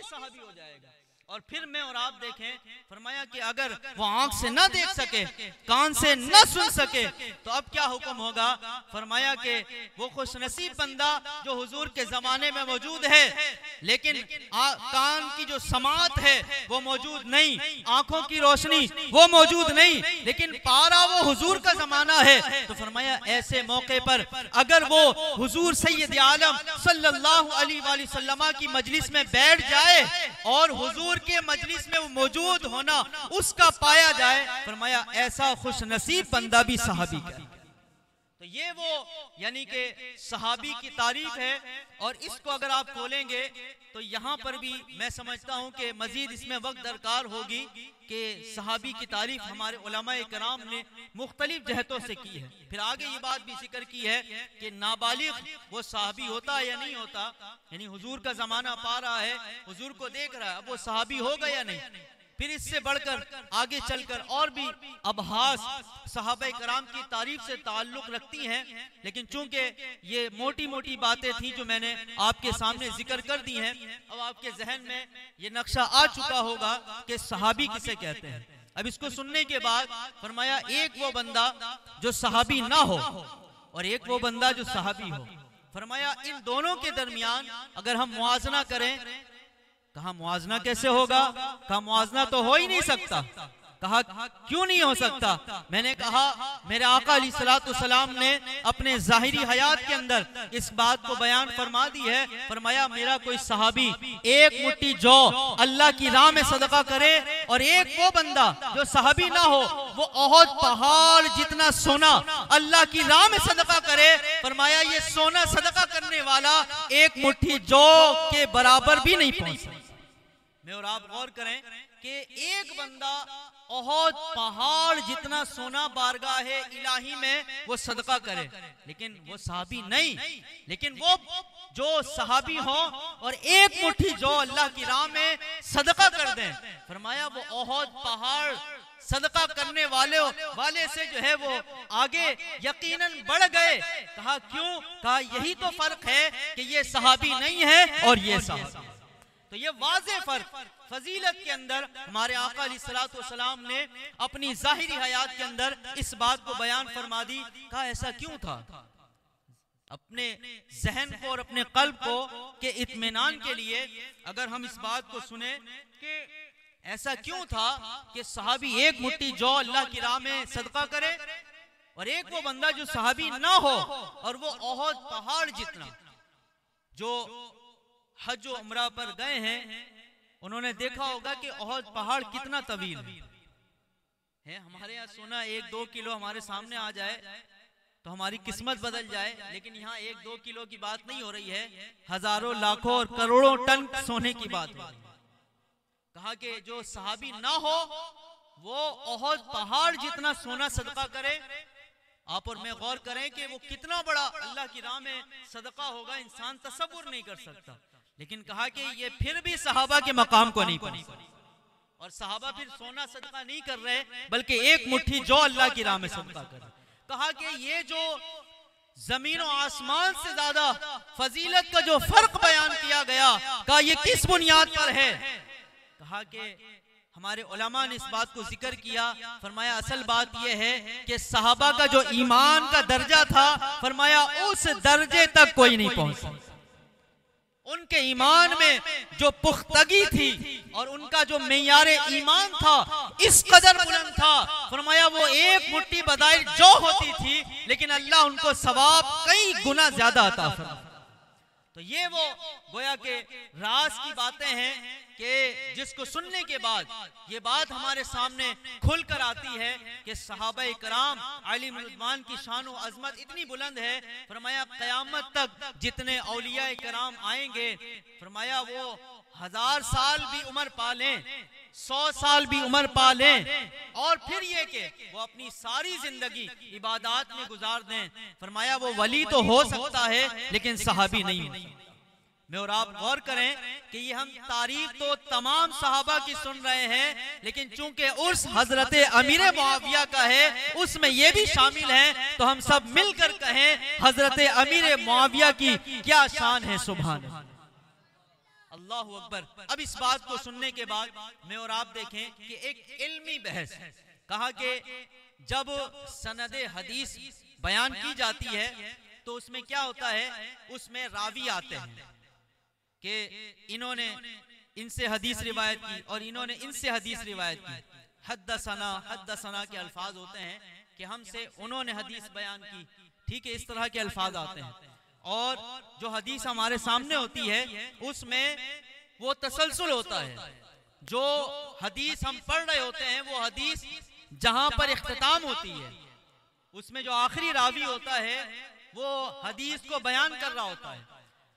सहाबी हो जाएगा। और फिर मैं और आप देखें, फरमाया कि अगर वो आंख से ना देख सके, कान से ना सुन सके, तो अब क्या हुक्म होगा? फरमाया कि वो खुशनसीब बंदा जो हुजूर के जमाने में मौजूद है लेकिन कान की जो समात है वो मौजूद नहीं, आंखों की रोशनी वो मौजूद नहीं, लेकिन पारा वो हुजूर का जमाना है। तो फरमाया ऐसे मौके पर अगर वो हुजूर सैयद आलम सल्लल्लाहु अलैहि वसल्लम की मजलिस में बैठ जाए और हुजूर के मजलिस में वो मौजूद होना उसका पाया जाए, फरमाया ऐसा खुश नसीब बंदा भी सहाबी का। तो ये वो यानी कि सहाबी की तारीफ है। और इसको अगर आप खोलेंगे तो यहाँ पर भी मैं समझता हूँ कि मजीद इसमें वक्त दरकार होगी कि सहाबी की तारीफ हमारे उलमाए कराम ने मुख्तलिफ जहतों से की है। फिर आगे ये बात भी जिक्र की है कि नाबालिग वो सहाबी होता है या नहीं होता, यानी हुजूर का जमाना पा रहा है, हुजूर को देख रहा है, अब वो सहाबी होगा या नहीं। फिर इससे बढ़कर आगे चलकर और भी अबहास सहाबा कराम की तारीफ से ताल्लुक रखती हैं, लेकिन चूंकि ये मोटी मोटी बातें थी जो मैंने आपके सामने जिक्र कर दी हैं, अब आपके जहन में ये नक्शा आ चुका होगा कि सहाबी किसे कहते हैं। अब इसको सुनने के बाद फरमाया एक वो बंदा जो सहाबी ना हो और एक वो बंदा जो सहाबी हो। फरमाया इन दोनों के दरमियान अगर हम मुआजना करें, कहा मुआजना कैसे होगा? कहा मुआजना तो हो ही नहीं सकता। कहा क्यों नहीं हो सकता? मैंने कहा मेरे आका अलैहिस्सलातु वस्सलाम ने अपने जाहिरी हयात के अंदर इस बात को बयान फरमा दी है। फरमाया मेरा कोई सहाबी एक मुट्ठी जौ अल्लाह की राह में सदका करे और एक वो बंदा जो सहाबी ना हो वो ओहद पहाड़ जितना सोना अल्लाह की राह में सदका करे। फरमाया ये सोना सदका करने वाला एक मुट्ठी जौ के बराबर भी नहीं पहुंच सकता। मैं और आप गौर करें कि एक बंदा ओहद पहाड़ जितना सोना बारगाह इलाही में वो सदका करे, लेकिन वो सहाबी नहीं। लेकिन वो जो सहाबी हो और एक मुट्ठी जो अल्लाह की राह में सदका कर दें, फरमाया वो ओहद पहाड़ सदका करने वाले से जो है वो आगे यकीनन बढ़ गए। कहा क्यों? कहा यही तो फर्क है कि ये सहाबी नहीं है और ये सहाबी। तो ये वाज़े फर्क फजीलत के अंदर हमारे आका अलैहिस्सलातु वस्सलाम ने अपनी जाहिरी हयात के अंदर इस बात को बयान फरमा दी। कहा ऐसा क्यों था? अपने जहन को और अपने कल्ब को के इत्मीनान के लिए अगर हम इस बात को सुने कि ऐसा क्यों था कि सहाबी एक मुट्ठी जौ अल्लाह की राह में सदका करे और एक वो बंदा जो सहाबी ना हो और वो ओहद पहाड़ जितना। जो हज और उम्रा पर गए हैं उन्होंने देखा होगा कि ओहद पहाड़ कितना तवील है। हमारे यहाँ सोना 1-2 किलो हमारे सामने आ जाए तो हमारी किस्मत बदल जाए, लेकिन यहाँ 1-2 किलो की बात नहीं हो रही है, हजारों लाखों और करोड़ों टन सोने की बात हो रही है। कहा कि जो सहाबी ना हो वो ओहद पहाड़ जितना सोना सदका करे। आप और मैं गौर करें कि वो कितना बड़ा अल्लाह की राह में सदका होगा, इंसान तसव्वुर नहीं कर सकता। लेकिन कहा कि ये फिर भी सहाबा के मकाम को नहीं पहुंच, और सहाबा फिर सोना सदका नहीं कर रहे बल्कि एक मुट्ठी जौ अल्लाह की राह में सदका कर रहे। कहा कि ये जो जमीन और आसमान से ज्यादा फजीलत का जो फर्क बयान किया गया, कहा ये किस बुनियाद पर है? कहा कि हमारे उलमा ने इस बात को जिक्र किया। फरमाया असल बात यह है कि सहाबा का जो ईमान का दर्जा था, फरमाया उस दर्जे तक कोई नहीं पहुंचा। उनके ईमान में जो पुख्तगी थी और उनका जो मेयारे ईमान था इस कदर बुलंद था, फरमाया वो एक मुट्ठी बदाई जो होती थी लेकिन अल्लाह उनको सवाब कई गुना ज्यादा अता फरमाया। तो ये वो गोया के राज की बातें हैं कि जिसको सुनने के बाद ये बात हमारे सामने खुलकर आती है कि सहाबा कराम आलिम रुदवान की शान और अजमत इतनी बुलंद है। फरमाया क़यामत तक जितने औलिया कराम आएंगे, फरमाया वो 1000 साल भी उम्र पा लें, 100 साल भी उम्र पा लें और फिर ये कि वो अपनी सारी जिंदगी इबादत में गुजार दें, फरमाया वो वली तो हो सकता है लेकिन सहाबी नहीं हो। मैं और आप गौर करें कि ये हम तारीफ तो तमाम सहाबा की सुन रहे हैं, लेकिन चूंकि उर्स हजरत अमीर मुआविया का है उसमें ये भी शामिल है, तो हम सब मिलकर कहें हजरत अमीर मुआविया की क्या शान है। सुभान अल्लाहु अकबर। अब इस बात को सुनने के बाद मैं और आप देखें कि एक इल्मी बहस है। कहा कि जब सनद हदीस बयान की जाती है तो उसमें क्या होता है, उसमें रावी आते हैं कि इन्होंने इनसे हदीस रिवायत की और इन्होंने इनसे हदीस रिवायत की। हद्दसना के अल्फाज होते हैं कि हमसे उन्होंने हदीस बयान की, ठीक है, इस तरह के अल्फाज आते हैं। और जो हदीस हमारे सामने होती है उसमें वो तसलसल होता है। जो हदीस हम पढ़ रहे होते हैं वो हदीस जहां पर इख्तिताम होती है उसमें जो आखिरी रावी होता है वो हदीस को बयान कर रहा होता है,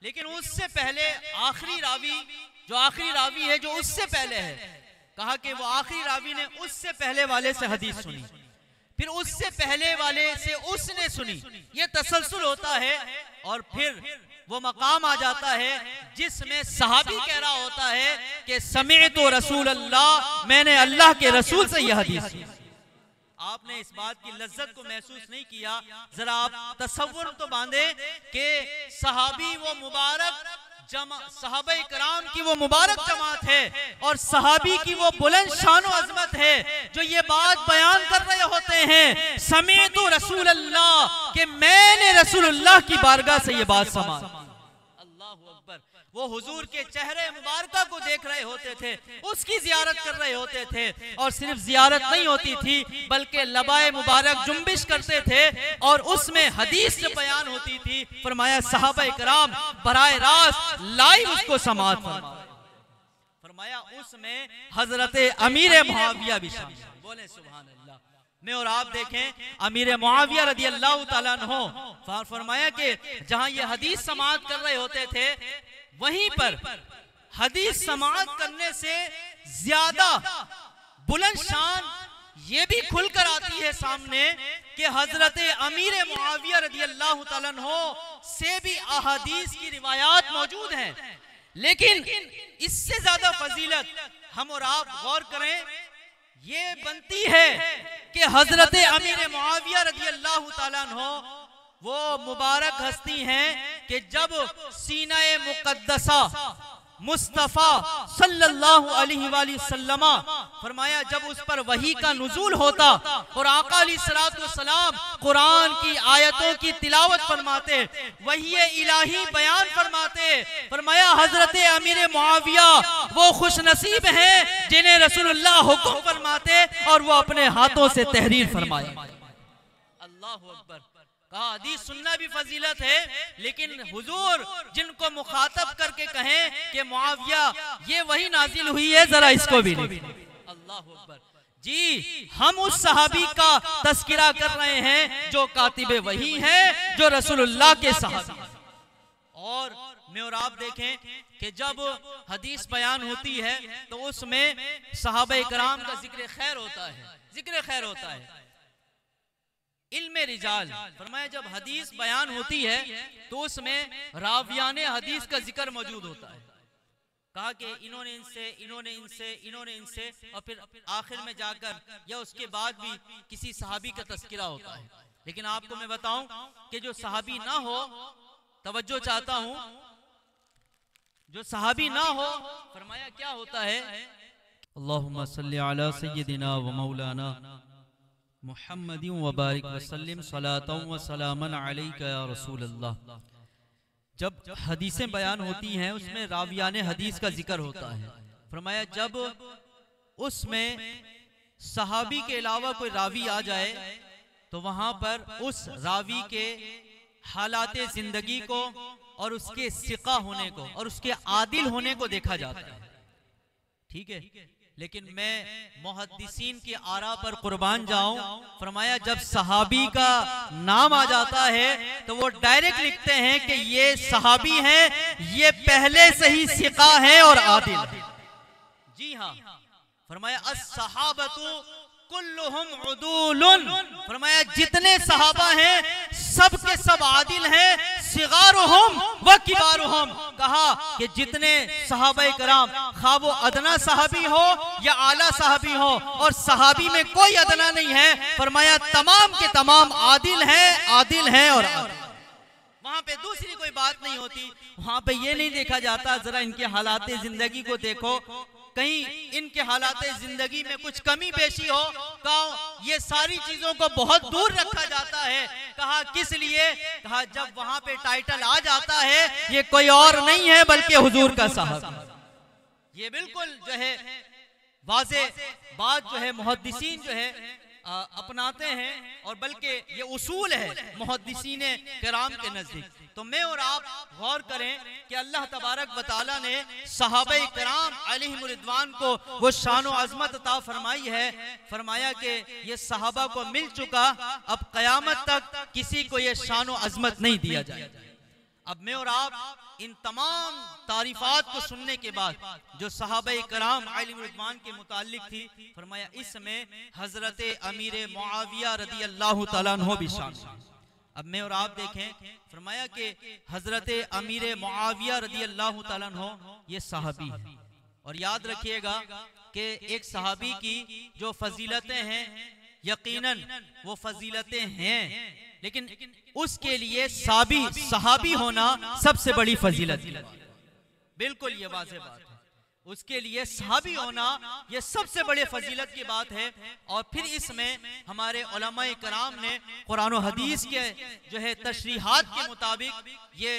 लेकिन उससे पहले आखिरी रावी है जो उससे पहले है, कहा कि वो आखिरी रावी ने उससे पहले वाले से हदीस सुनी, फिर उससे पहले वाले से उसने सुनी, ये तसलसल होता है। और फिर वो मकाम आ जाता है जिसमें सहाबी कह रहा होता है कि समिअतु रसूल अल्लाह, मैंने अल्लाह के रसूल से यह हदीस सुनी। आपने इस बात की लज्जत को महसूस नहीं किया? जरा आप तसव्वुर तो बांधे कि सहाबी वो मुबारक सहाबा कराम की वो मुबारक जमात है और सहाबी की वो बुलंद शान और अजमत है जो ये बात बयान कर रहे होते हैं समीअतु रसूल अल्लाह, कि मैंने रसूलुल्लाह की बारगाह से ये बात सुना। अल्लाहु अकबर। वो हुजूर के चेहरे मुबारका को देख रहे होते थे, उसकी जियारत कर रहे होते थे, और सिर्फ जियारत नहीं होती थी बल्कि लबाए मुबारक जुम्बिश करते थे और उसमें हदीस से बयान होती थी। फरमाया सहाबा कराम बराए रास्त लाइव उसको समाअत फरमाया। फरमाया उसमें हजरत अमीर मुआविया भी शामिल है। बोले सुभान अल्लाह। मैं और आप देखें अमीर मुआविया रदी अल्लाह ताला अन्हु फरमाया कि जहां ये हदीस समाअत कर रहे होते थे वहीं पर हदीस समाअत करने से ज्यादा बुलंद शान ये भी खुलकर आती है सामने कि हजरत अमीर मुआविया रदी अल्लाह ताला अन्हु से भी अहादीस की रिवायात मौजूद हैं। लेकिन इससे ज्यादा फजीलत हम और आप गौर करें ये बनती है कि हजरत अमीर मुआविया रदी अल्लाह ताला अन्हु वो मुबारक हस्ती हैं कि जब सीना मुकद्दसा मुस्तफा सल्लल्लाहु अलैहि वसल्लम फरमाया जब उस पर वही का नुज़ूल होता और आका अलैहिस्सलातु वस्सलाम कुरान की आयतों की तिलावत फरमाते, वही इलाही बयान फरमाते, फरमाया हजरत अमीर मुआविया वो खुश नसीब हैं जिन्हें रसूलुल्लाह हुक्म फरमाते और वो अपने हाथों से तहरीर फरमाए। अल्लाह अकबर। कहा हदीस सुनना भी फजीलत है, लेकिन हुजूर जिनको मुखातब करके कहें कि मुआविया ये वही नाजिल हुई है, जरा इसको भी नहीं। अल्लाह अकबर। जी हम उस सहाबी का तस्किरा कर रहे हैं जो कातिबे वही है, जो रसूलुल्लाह के सहाबी। और मैं और आप देखें कि जब हदीस बयान होती है तो उसमें सहाबा इकराम का जिक्र खैर होता है, जिक्र खैर होता है। इल्मे रिजाल फरमाया जब हदीस बयान होती है तो उसमें रावियाने हदीस का जिक्र मौजूद होता है। कहा कि इन्होंने इनसे, इन्होंने इनसे, इन्होंने इनसे, और फिर आखिर में जाकर या उसके बाद भी किसी सहाबी का तस्किरा होता है। लेकिन आपको मैं बताऊं कि जो सहाबी ना हो, तवज्जो चाहता हूं, जो सहाबी ना हो फरमाया क्या होता है, अल्लाहुम्मा सल्ली अला सय्यदिना व मौलाना मुहम्मदिन व बारिक वसल्लिम सलातन व सलामन अलैका या रसूल अल्लाह। जब हदीसें बयान होती हैं उसमें रावियाने हदीस का जिक्र होता है। फरमाया जब उसमें सहाबी के अलावा कोई रावी आ जाए तो वहां पर उस रावी के हालाते जिंदगी को और उसके सिका होने को और उसके आदिल होने को देखा जाता है। ठीक है, लेकिन मैं मुहद्दिसीन की आरा पर कुर्बान जाऊं, फरमाया जब सहाबी का नाम आ जाता है तो वो डायरेक्ट लिखते हैं कि ये सहाबी हैं, ये पहले से ही सिका हैं और आदिल। जी हाँ, फरमाया अस्सहाबतु कुल्लुहुम उदूलुन, फरमाया जितने सहाबा हैं सब के सब आदिल हैं, सिगारुहुम व किबारुहुम। कहा कि जितने सहाबा कराम खा वो अदना सहाबी हो या आला सहाबी हो, और सहाबी में कोई अदना नहीं है, फरमाया तमाम के तमाम आदिल हैं, आदिल हैं और आदिल। वहां पे दूसरी कोई बात नहीं होती, वहां पे ये नहीं देखा जाता जरा इनके हालात जिंदगी को देखो, कहीं इनके हालात जिंदगी में कुछ कमी पेशी हो। कहा ये सारी चीजों को बहुत दूर रखा जाता है। कहा किस लिए? कहा जब वहां पे टाइटल आ जाता है ये कोई और नहीं है बल्कि हुजूर का साहब। ये बिल्कुल जो है वाज़े बात जो है मुहद्दिसीन जो है अपनाते हैं, और बल्कि ये उसूल है मुहद्दिसीन किराम के नजदीक। तो मैं और आप गौर करें कि अल्लाह तबारक व तआला ने सहाबा किराम अलैहिम रिदवान को वो शान व अज़मत अता फरमाई है। फरमाया कि ये सहाबा को मिल चुका, अब क़यामत तक किसी को ये शान व अज़मत नहीं दिया जाए। अब मैं और आप इन तमाम तारीफात को सुनने के बाद जो सहाबा कराम अलैहिम रिदवान के मुताल्लिक थी, फरमाया इसमें हजरत अमीर मुआविया रदी अल्लाह तआला अन्हु भी शामिल। अब मैं और आप देखें, फरमाया कि हजरत अमीर मुआविया रदी अल्लाह तआला अन्हु ये सहाबी है, और याद रखिएगा कि एक सहाबी की जो फजीलतें हैं यकीनन वो फजीलतें हैं, लेकिन उसके लिए सहाबी होना सबसे बड़ी फजीलत है। बिल्कुल ये वाज़ेह बात है, उसके लिए सहाबी होना ये सबसे बड़े फजीलत की बात है। और फिर इसमें हमारे उलमाए कराम ने कुरान और हदीस के जो है तशरीहात के मुताबिक ये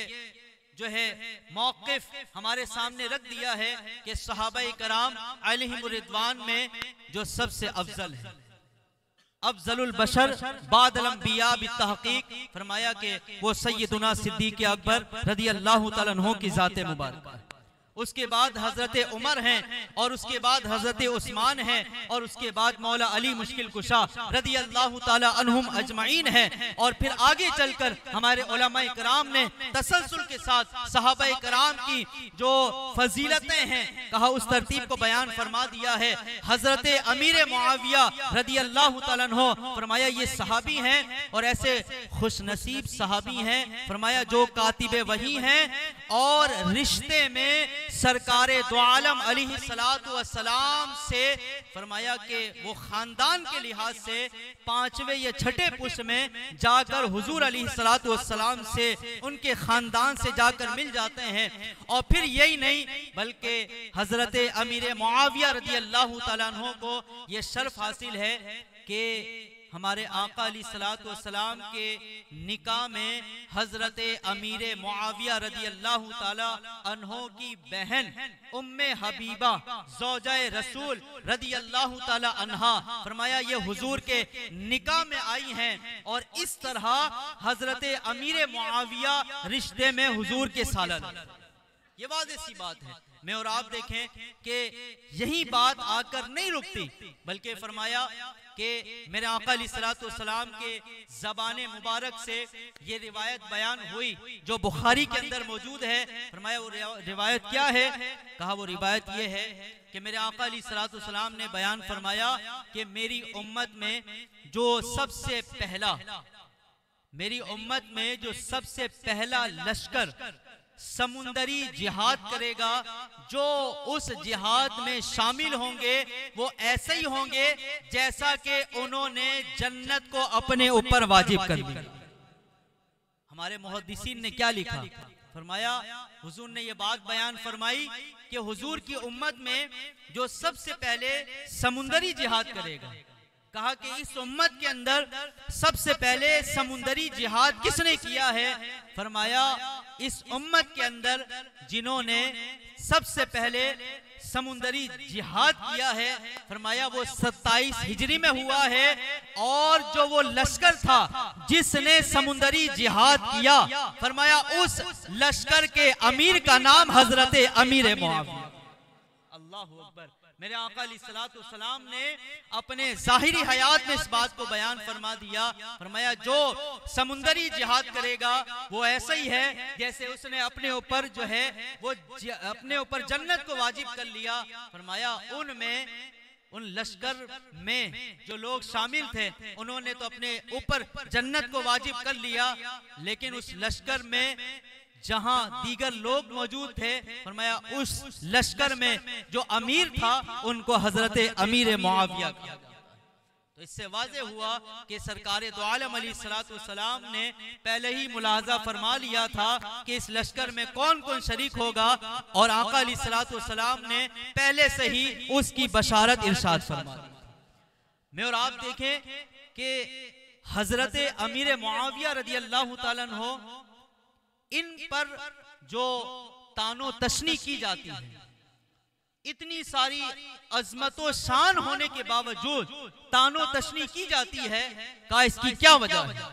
जो है मौक़िफ़ हमारे सामने रख दिया है कि सहाबा कराम अलैहिम रिदवान में जो सबसे अफजल है, अफजलुल बशर बादल अंबिया बितहक़ीक़, फरमाया कि वो सैयदुना सिद्दीक़ अकबर रदी अल्लाह तआला अन्हु की ज़ात मुबारक है। उसके बाद हजरत उमर हैं और उसके बाद हजरत उस्मान हैं और उसके बाद मौला अली मुश्किल कुशा रदी अल्लाह ताला अन्हुम अजमाइन हैं। और फिर आगे चलकर हमारे उलमा इकराम ने तसलसल के साथ सहाबा इकराम की जो फजीलतें हैं कहा उस तरतीब को बयान फरमा दिया है। हजरत अमीर मुआविया रदी अल्लाह ताला अन्हु फरमाया ये सहाबी हैं और ऐसे खुशनसीब सहाबी हैं फरमाया जो कातिबे वही हैं और रिश्ते में सरकारे दो आलम अलैहिस्सलातु वस्सलाम से फरमाया कि वो खानदान के लिहाज से 5वें या 6ठे पुष्ट में जाकर हुजूर अलैहिस्सलातु वस्सलाम से उनके खानदान से जाकर मिल जाते हैं। और फिर यही नहीं बल्कि हजरत अमीर मुआविया रदी अल्लाह ताला अन्हु को ये शर्फ हासिल है कि हमारे आका अलैहिस्सलातु वस्सलाम के निकाह में हजरत अमीर मुआविया रदी अल्लाह ताला अन्हो की बहन उम्मे हबीबा ज़ौजाए रसूल रदी अल्लाह ताला अन्हा फरमाया ये हुजूर के निकाह में आई हैं और इस तरह हजरत अमीर मुआविया रिश्ते में हुजूर के सालन। ये वाज़ेह सी बात है। मैं और आप देखें कि यही बात आकर नहीं रुकती बल्कि फरमाया कि मेरे आका अलैहिस्सलातु वस्सलाम के ज़बान मुबारक से ये रिवायत बयान हुई जो बुखारी के अंदर मौजूद है। फरमाया वो रिवायत क्या है? कहा वो रिवायत ये है कि मेरे आका अलैहिस्सलातु वस्सलाम ने बयान फरमाया कि मेरी उम्मत में जो सबसे पहला लश्कर समुंदरी जिहाद करेगा जो उस जिहाद में शामिल होंगे वो ऐसे ही होंगे जैसा कि उन्होंने जन्नत को अपने ऊपर वाजिब कर लिया। हमारे मुहद्दिसीन ने क्या लिखा? फरमाया हुजूर ने ये बात बयान फरमाई कि हुजूर की उम्मत में जो सबसे पहले समुंदरी जिहाद करेगा, कहा कि इस उम्मत के अंदर सबसे पहले समुंदरी जिहाद किसने किया है? फरमाया इस उम्मत के अंदर जिन्होंने सबसे पहले समुंदरी जिहाद किया है फरमाया वो 27 हिजरी में हुआ है और जो वो लश्कर था जिसने समुंदरी जिहाद किया फरमाया उस लश्कर के अमीर का नाम हजरत अमीर मुआविया। अल्लाह अकबर। मेरे आका अलैहिस्सलातु वस्सलाम ने अपने जाहिरी हयात में इस बात को बयान फरमा दिया। फरमाया जो समुंदरी जिहाद करेगा वो ऐसा ही है जैसे उसने अपने ऊपर जो है वो अपने ऊपर जन्नत को वाजिब कर लिया। फरमाया उन लश्कर में जो लोग शामिल थे उन्होंने तो अपने ऊपर जन्नत को वाजिब कर लिया, लेकिन उस लश्कर में जहां दीगर लोग मौजूद थे फरमाया उस लश्कर में जो अमीर था उनको हजरत अमीर मुआविया किया। तो इससे वाज़ेह हुआ कि सरकार दो आलम अलैहिस्सलातु वस्सलाम ने पहले ही मुलाहजा फरमा लिया था कि इस लश्कर में कौन कौन शरीक होगा और आका अलैहिस्सलातु वस्सलाम ने पहले से ही उसकी बशारत इरशाद फरमा दी। मैं और आप देखें कि हजरत अमीर मुआविया रदी अल्लाह ताला अन्हु इन पर जो तानो तशनी की जाती है, इतनी सारी अजमतो शान होने के बावजूद तानो तशनी की जाती है, का इसकी क्या वजह है?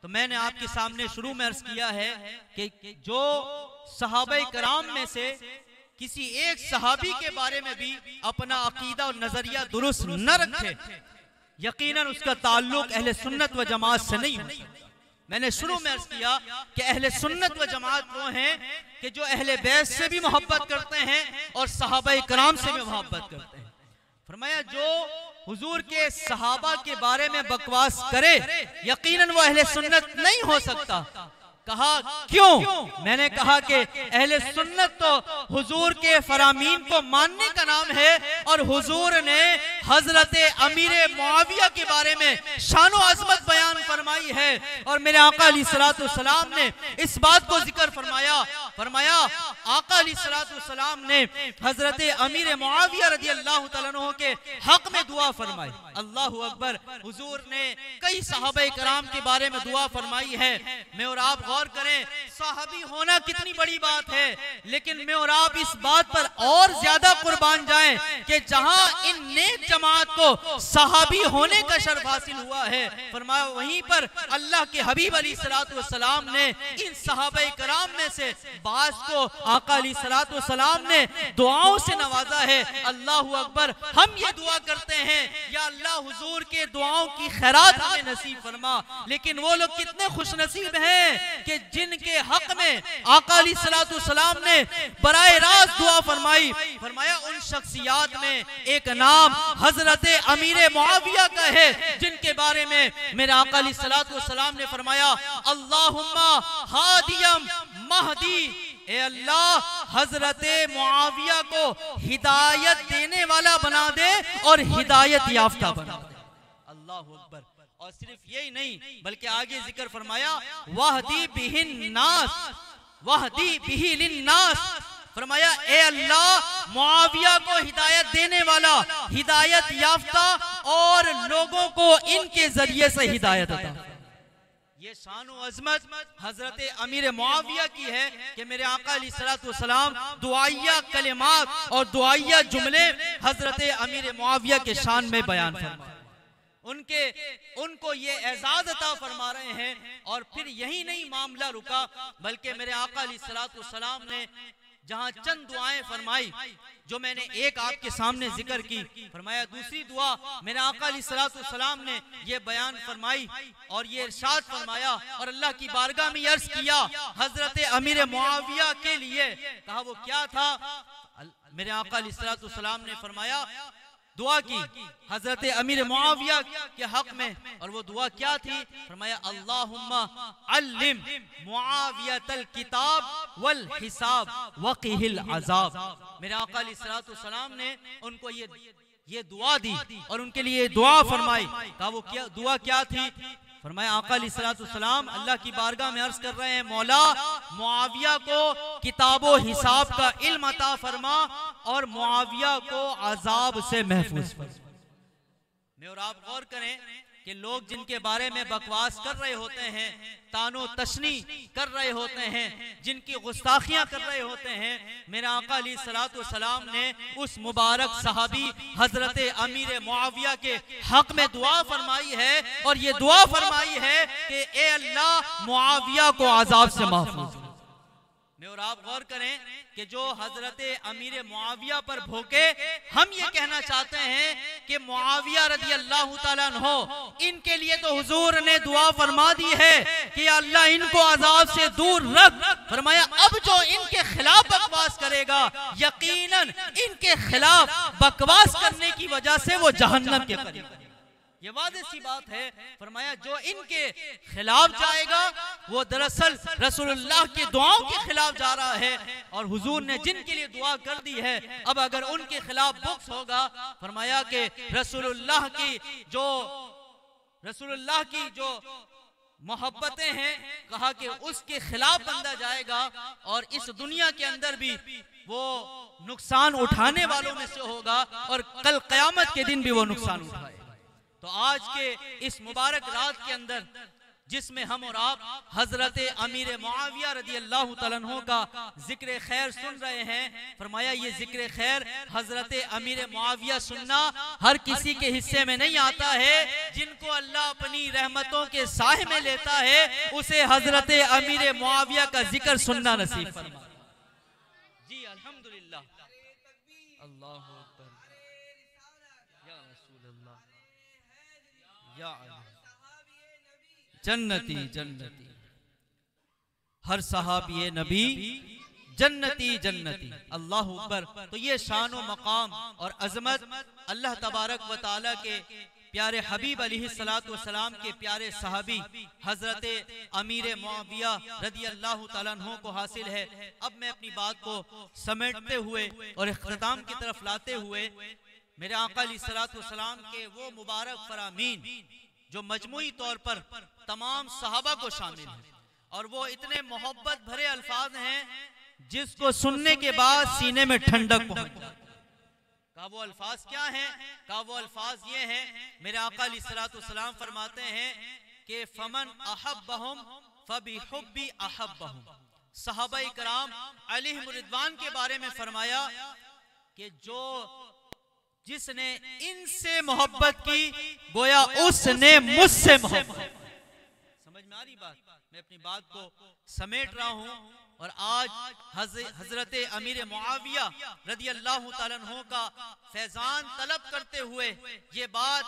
तो मैंने आपके सामने शुरू में अर्ज किया है कि जो सहाबा कराम में से किसी एक सहाबी के बारे में भी अपना अकीदा और नजरिया दुरुस्त न रखे, यकीनन उसका ताल्लुक अहले सुन्नत व जमात से नहीं होता। मैंने शुरू में अर्ज किया कि अहले सुन्नत व जमात वो हैं कि जो अहले बैत से भी मोहब्बत करते हैं और सहाबा कराम से भी मोहब्बत करते हैं। फरमाया जो हुजूर के सहाबा के बारे में बकवास करे यकीनन वो अहले सुन्नत नहीं हो सकता। कहा क्यों? मैंने कहा कि अहले सुन्नत तो हुजूर के फरामीन को मानने का नाम है और हुजूर ने हजरत अमीर मुआविया के बारे में शानो अजमत बयान फरमाई है और मेरे आका अलैहिस्सलातु वस्सलाम ने इस बात को जिक्र फरमाया आका अलैहिस्सलातु वस्सलाम ने हजरत अमीर मुआविया रदी अल्लाह ताला अन्हु के हक में दुआ फरमाई। अल्लाहु अकबर। हुजूर ने कई सहाबा कराम के बारे में दुआ फरमाई है। मैं और आप गौर करें, सहाबी होना कितनी बड़ी बात है, लेकिन मैं और आप इस बात पर और ज्यादा कुर्बान जाएं कि जहां इन नेक जमात को सहाबी होने का शर्फ हासिल हुआ है। फरमाया वहीं पर अल्लाह के हबीब अलैहिस्सलाम ने इन सहाबाए कराम में से बास को आका अलैहिस्सलाम ने दुआओं से नवाजा है। अल्लाहु अकबर। हम ये दुआ करते हैं या अल्लाह हुजूर के दुआओं की खैरात हमें नसीब फरमा। लेकिन वो लोग कितने खुशनसीब हैं कि जिनके हक में आका अलैहिस्सलाम ने बराए रास्त दुआ फरमाई। फरमाया उन शख्सियात में एक नाम हजरत अमीर मुआविया का है, जिनके बारे में मेरे आका अलैहिस्सलाम ने फरमाया अल्लाहुम्मा हादियम महदी, ए अल्लाह हजरत मुआविया को हिदायत देने वाला बना दे और हिदायत याफ्ता बना दे। अल्लाह अकबर। और सिर्फ यही नहीं बल्कि आगे जिक्र फरमाया वहदी बिहिन नास, वहदी बिही लिन्नास। फरमाया ए अल्लाह मुआविया को हिदायत देने वाला, हिदायत याफ्ता और लोगों को इनके जरिए से हिदायत अता। ये शान व अजमत हजरत अमीर मुआविया की है कि मेरे आका अलैहिस्सलाम दुआइया कलिमात और दुआइया जुमले हजरत अमीर मुआविया के शान में बयान फरमाए। उनको ये एजाज अता फरमा रहे हैं। और फिर यही नहीं मामला रुका, बल्कि मेरे आका अलैहिस्सलाम ने जहां चंद दुआएं फरमाई जो मैंने एक आपके सामने जिक्र की, फरमाया दूसरी दुआ मेरे आका अलैहिस्सलाम ने ये बयान फरमाई और ये इरशाद फरमाया और अल्लाह की बारगाह में अर्ज किया हजरत अमीर मुआविया के लिए। कहा वो क्या था? मेरे आका अलैहिस्सलाम ने फरमाया दुआ की हजरत अमीर मुआविया के हक में, और वो दुआ क्या थी? फरमाया अल्लाहुम्मा अल्लिम मुआवियतल किताब वल हिसाब वक़िहिल अज़ाब। मेरे आका अलैहिस्सलाम ने उनको ये दुआ दी और उनके लिए दुआ फरमाई। कहा वो क्या दुआ क्या थी? फरमाया आका अलैहिस्सलाम अल्लाह की बारगाह में अर्ज कर रहे हैं मौला मुआविया को किताबो हिसाब का इल्म अता फरमा और मुआविया को अजाब से महफूज फरमा। मैं और आप गौर करें कि लोग जिनके बारे में बकवास कर रहे होते हैं, तानो तशनी कर रहे होते हैं, जिनकी गुस्ताखियां कर रहे होते हैं, मेरे आका अलैहिस्सलाम ने उस मुबारक सहाबी हजरत अमीर मुआविया के हक में दुआ फरमाई है और ये दुआ फरमाई है कि ए अल्लाह मुआविया को अजाब से महफूज। मैं और आप गौर करें कि जो हजरत अमीर मुआविया पर भोके, हम ये कहना चाहते हैं कि मुआविया रज़ी अल्लाह ताला अन्हो इनके लिए तो हुजूर ने दुआ फरमा दी है कि अल्लाह इनको अजाब से दूर रख। फरमाया अब जो इनके खिलाफ बकवास करेगा यकीनन इनके खिलाफ बकवास करने की वजह से वो जहन्नम के करीब। ये वादे सी बात है। फरमाया जो इनके खिलाफ जाएगा वो दरअसल रसूलुल्लाह की दुआओं के खिलाफ जा रहा है और हुजूर ने जिनके लिए दुआ कर दी है अब अगर उनके खिलाफ बुक्स होगा, फरमाया कि रसूलुल्लाह की जो मोहब्बतें हैं, कहा कि उसके खिलाफ बंदा जाएगा और इस दुनिया के अंदर भी वो नुकसान उठाने वालों में से होगा और कल क़यामत के दिन भी वो नुकसान उठाए। तो आज के इस मुबारक रात के अंदर जिसमें हम और आप हजरत अमीर मुआविया रज़ी अल्लाह ताला अन्हु का जिक्र खैर सुन रहे हैं, फरमाया ये जिक्र खैर हजरत अमीर मुआविया सुनना हर किसी के हिस्से में नहीं आता है। जिनको अल्लाह अपनी रहमतों के साए में लेता है उसे हजरत अमीर मुआविया का जिक्र सुनना नसीब फरमा। जी अल्हम्दुलिल्लाह, अल्लाहु अकबर, या रसूलल्लाह, या जन्नती जन्नती, हर सहाबी नबी जन्नती जन्नती। अल्लाह अकबर। तो ये शान व मकाम और अजमत अल्लाह तबारक व तआला के प्यारे हबीब अलैहिस्सलाम के प्यारे सहाबी हजरत अमीर मुआविया रज़ी अल्लाह ताला अन्हु को हासिल है। अब मैं अपनी बात को समेटते हुए और इख्तिताम की तरफ लाते हुए मेरे आका अलैहिस्सलाम के वो मुबारक फरामीन जो मजमूई तौर पर तमाम सहाबा को शामिल है और वो इतने मोहब्बत भरे अल्फाज हैं जिसको सुनने के बाद सीने में ठंडक पहुंचती। कहा वो अल्फाज क्या हैं? कहा वो अल्फाज ये हैं, मेरे आका अलैहिस्सलाम फरमाते हैं कि फमन अहब्बहुम फबिहुब्बी अहब्बहुम। सहाबाए कराम अलैहिम रिदवान के बारे में फरमाया कि जो जिसने इनसे मोहब्बत की गोया उसने मुझसे मोहब्बत। समझ में आ रही बात? मैं अपनी बात को समेट रहा हूं और आज हजरत अमीर मुआविया रदी अल्लाह तआला अन्हु का फैजान तलब करते हुए ये बात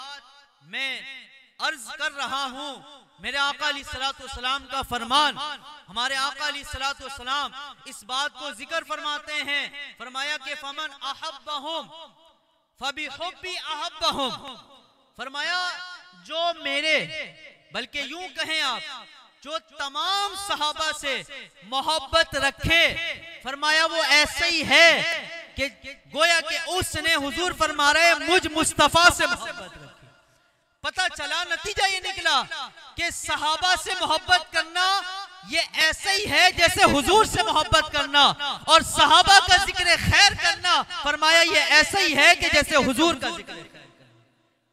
मैं अर्ज कर रहा हूं। मेरे आका अलैहिस्सलातु वस्सलाम का फरमान, हमारे आका अलैहिस्सलातु वस्सलाम इस बात को जिक्र फरमाते हैं, फरमाया कि फमन अहब्बहुम फबिहुब्बी अहब्बहुम। फरमाया जो मेरे, बल्कि यूं कहें आप, जो तमाम सहाबा से मोहब्बत रखे, फरमाया वो ऐसे ही है कि गोया कि उसने, हुजूर फरमा रहे मुझ मुस्तफा से मोहब्बत रखी। पता चला, नतीजा ये निकला कि सहाबा से मोहब्बत करना ये ऐसे ही है जैसे हुजूर से मोहब्बत करना, और सहाबा का जिक्र खैर करना फरमाया ये ऐसे ही है कि जैसे हुजूर का जिक्र खैर करना।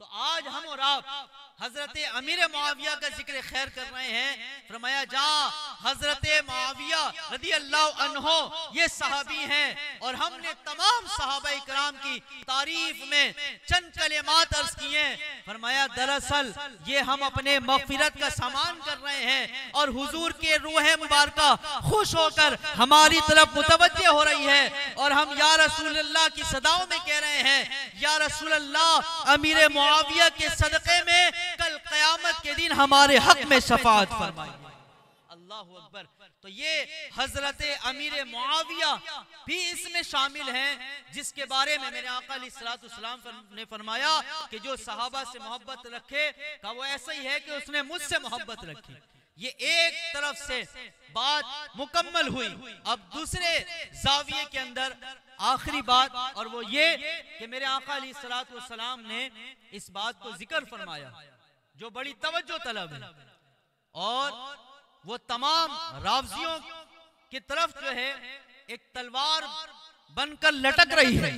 तो आज हम और आप हजरत अमीर मुआविया का जिक्र खैर कर रहे हैं। फरमाया जा हजरत मुआविया रदी अल्लाह अन्हो ये सहाबी हैं, और हमने तमाम सहाबा इकराम की तारीफ में चंद कलिमात अर्ज किए। फरमाया दरअसल ये हम अपने मगफिरत का सामान कर रहे हैं, और हुजूर के रूह मुबारका खुश होकर हमारी तरफ मुतवज्जे हो रही है, और हम या रसूल अल्लाह की सदाओं में कह रहे हैं, या रसूल अल्लाह अमीर मुआविया के सदक़े में कल क़यामत के दिन हमारे हक में शफाअत फरमाइए। अल्लाह अकबर। तो ये हजरत अमीर मुआविया भी इसमें शामिल हैं, जिसके बारे में मेरे आका अलैहिस्सलातु वस्सलाम ने फरमाया कि जो सहाबा से मोहब्बत रखे का वो ऐसा ही है कि उसने मुझसे मोहब्बत रखी। ये एक तरफ से बात मुकम्मल हुई। अब दूसरे जाविये के अंदर आखिरी बात, और वो ये कि मेरे आका अलैहिस्सलातु वस्सलाम ने इस बात को जिक्र फरमाया जो बड़ी तवज्जो तलब है, और वो तमाम रावजियों की तरफ जो है एक तलवार बनकर लटक रही है,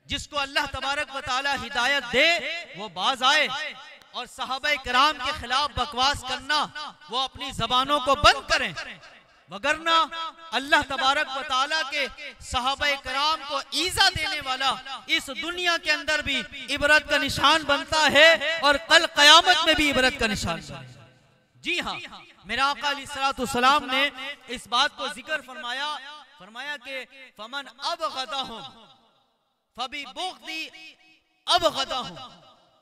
जिसको अल्लाह तबारक व तआला हिदायत दे वो बाज आए, और सहाबा किराम के खिलाफ बकवास करना वो अपनी जबानों को बंद करें, वगरना अल्लाह तबारक व तआला के सहाबा किराम को ईजा देने वाला इस दुनिया के अंदर भी इबरत का निशान बनता है, और कल क़यामत में भी इबरत का निशान बनता है। जी हाँ, मेरा आका अलैहिस्सलातु वस्सलाम ने इस बात को जिक्र फरमाया, फरमाया कि फमन अबग़दहुम फबिबुग़दी अबग़दहुम।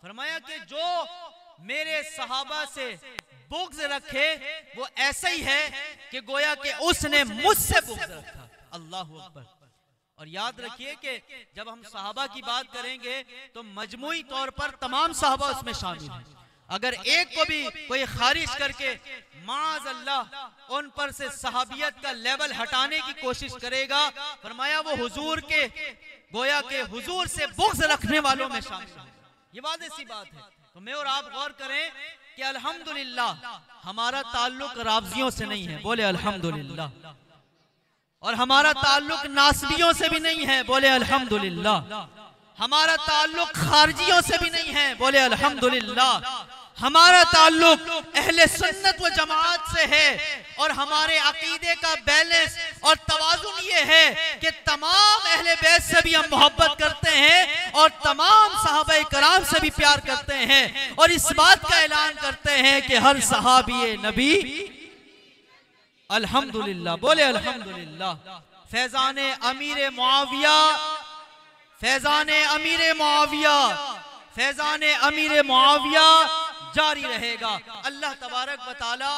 फरमाया कि जो मेरे सहाबा से बुग़्ज़ रखे वो ऐसा ही है कि गोया कि उसने मुझसे बुग़्ज़ रखा। अल्लाह अकबर। और याद रखिए कि जब हम सहाबा की बात करेंगे तो मजमूई तौर पर तमाम सहाबा उसमें शामिल हैं। अगर एक को भी कोई खारिज करके माज़ अल्लाह उन पर से सहाबियत का लेवल हटाने की कोशिश करेगा, फरमाया वो हुजूर के गोया के हुजूर से बुग़्ज़ रखने वालों में शामिल है। ये वाज़ेह सी बात है। तो मैं और आप गौर करें कि अल्हम्दुलिल्लाह हमारा ताल्लुक रावजियों से नहीं है, बोले अल्हम्दुलिल्लाह, और हमारा ताल्लुक नासबियों से भी नहीं है, बोले अल्हम्दुलिल्लाह, हमारा ताल्लुक खारजियों से भी नहीं है, बोले अल्हम्दुलिल्लाह, हमारा ताल्लुक अहले सुन्नत व जमात से है, और हमारे अकीदे का बैलेंस और तवाज़ुन ये है कि तमाम अहले बैत से भी हम मोहब्बत करते हैं, और तमाम सहाबा किराम से भी प्यार करते हैं, और इस बात का ऐलान करते हैं कि हर सहाबी नबी अल्हम्दुलिल्लाह, बोले अल्हम्दुलिल्लाह। फैजान अमीर मुआविया, फैजान अमीर मुआविया, फैजान अमीर मुआविया जारी रहेगा। अल्लाह तबारक व तआला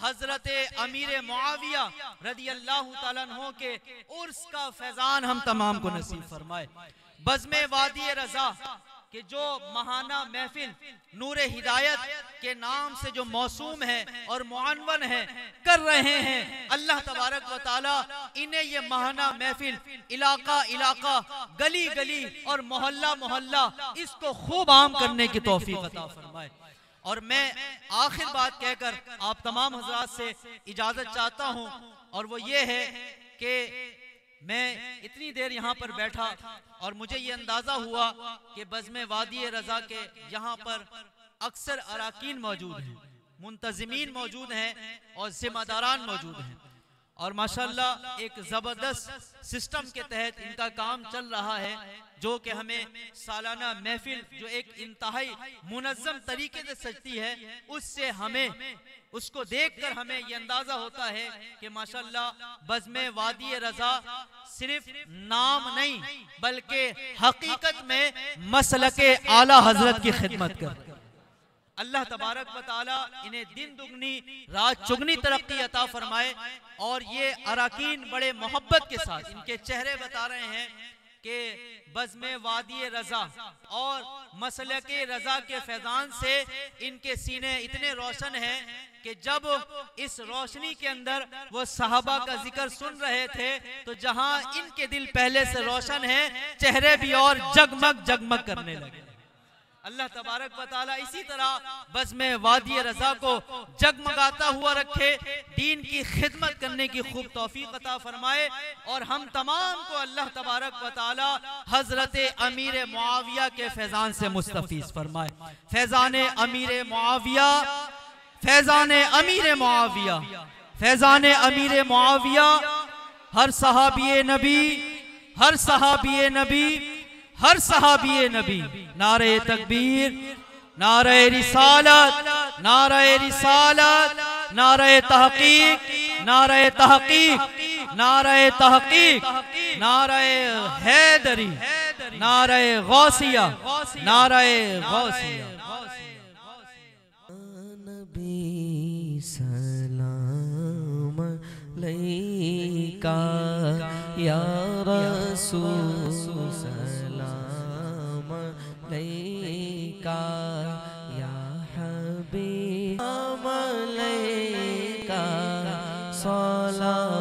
हजरत अमीर मुआविया रदी अल्लाह तआला अन्हु के उर्स का फैजान हम तमाम को नसीब फरमाए। बज़्मे वादी रज़ा कि जो महाना महफिल नूर हिदायत के नाम से जो मौसूम है और मुअन्वन है कर रहे हैं, अल्लाह तबारक व तआला इन्हें ये महाना महफिल इलाका इलाका, गली गली और मोहल्ला मोहल्ला इसको खूब आम करने की तौफीक अता फरमाए। और मैं आखिर बात कहकर आप तमाम हज़रात से इजाज़त चाहता हूँ, और वो ये है कि मैं इतनी देर यहाँ पर बैठा और मुझे ये अंदाज़ा हुआ कि बज़्मे वादी रज़ा के यहाँ पर अक्सर अराकीन मौजूद हैं, मुंतज़िमीन मौजूद हैं और ज़िम्मेदारान मौजूद हैं, और माशाल्लाह एक ज़बरदस्त सिस्टम के तहत इनका काम चल रहा है, जो कि हमें सालाना महफिल जो एक इंतहाई मुनज़्ज़म तरीके से सजती है, उससे हमें उसको देखकर हमें ये अंदाजा होता है कि माशाल्लाह बज़्म वादी रज़ा सिर्फ नाम नहीं बल्कि हकीकत में मसलके आला हजरत की खिदमत कर। अल्लाह तबारक व तआला इन्हें दिन दुगनी रात चुगनी तरक्की अता फरमाए। और ये अराकीन बड़े मोहब्बत के साथ इनके चेहरे बता रहे हैं कि बज़्म वादी रज़ा और मसलके रज़ा के फैज़ान से इनके सीने इतने रोशन हैं कि जब इस रोशनी के अंदर वो सहाबा का जिक्र सुन रहे थे तो जहां इनके दिल पहले से रोशन है, चेहरे भी और जगमग जगमग करने लगे। अल्लाह तबारक व तआला इसी तरह बज़्म वादी रज़ा को जगमगाता हुआ रखे, दीन की खिदमत करने की खूब तौफीक अता फरमाए। और हम तमाम को अल्लाह तबारक व तआला हजरत अमीर मुआविया के फैज़ान से मुस्तफ़ीज़ फरमाए। फैज़ान अमीर मुआविया, फैज़ान अमीर मुआविया, फैज़ान अमीर मुआविया, हर सहाबी नबी, हर सहाबी नबी, हर सहाबी नबी, नारे तकबीर, नारे रिसालत, नारे रिसालत, नारे तहकीक, नारे तहकीक, नारे तहकीक, नारे हैदरी, नारे गौसिया, नारे गौसिया। नबी सलाम अलैका या रसूल सलाम अलैका या हबीब अलैका सलावतुल्लाह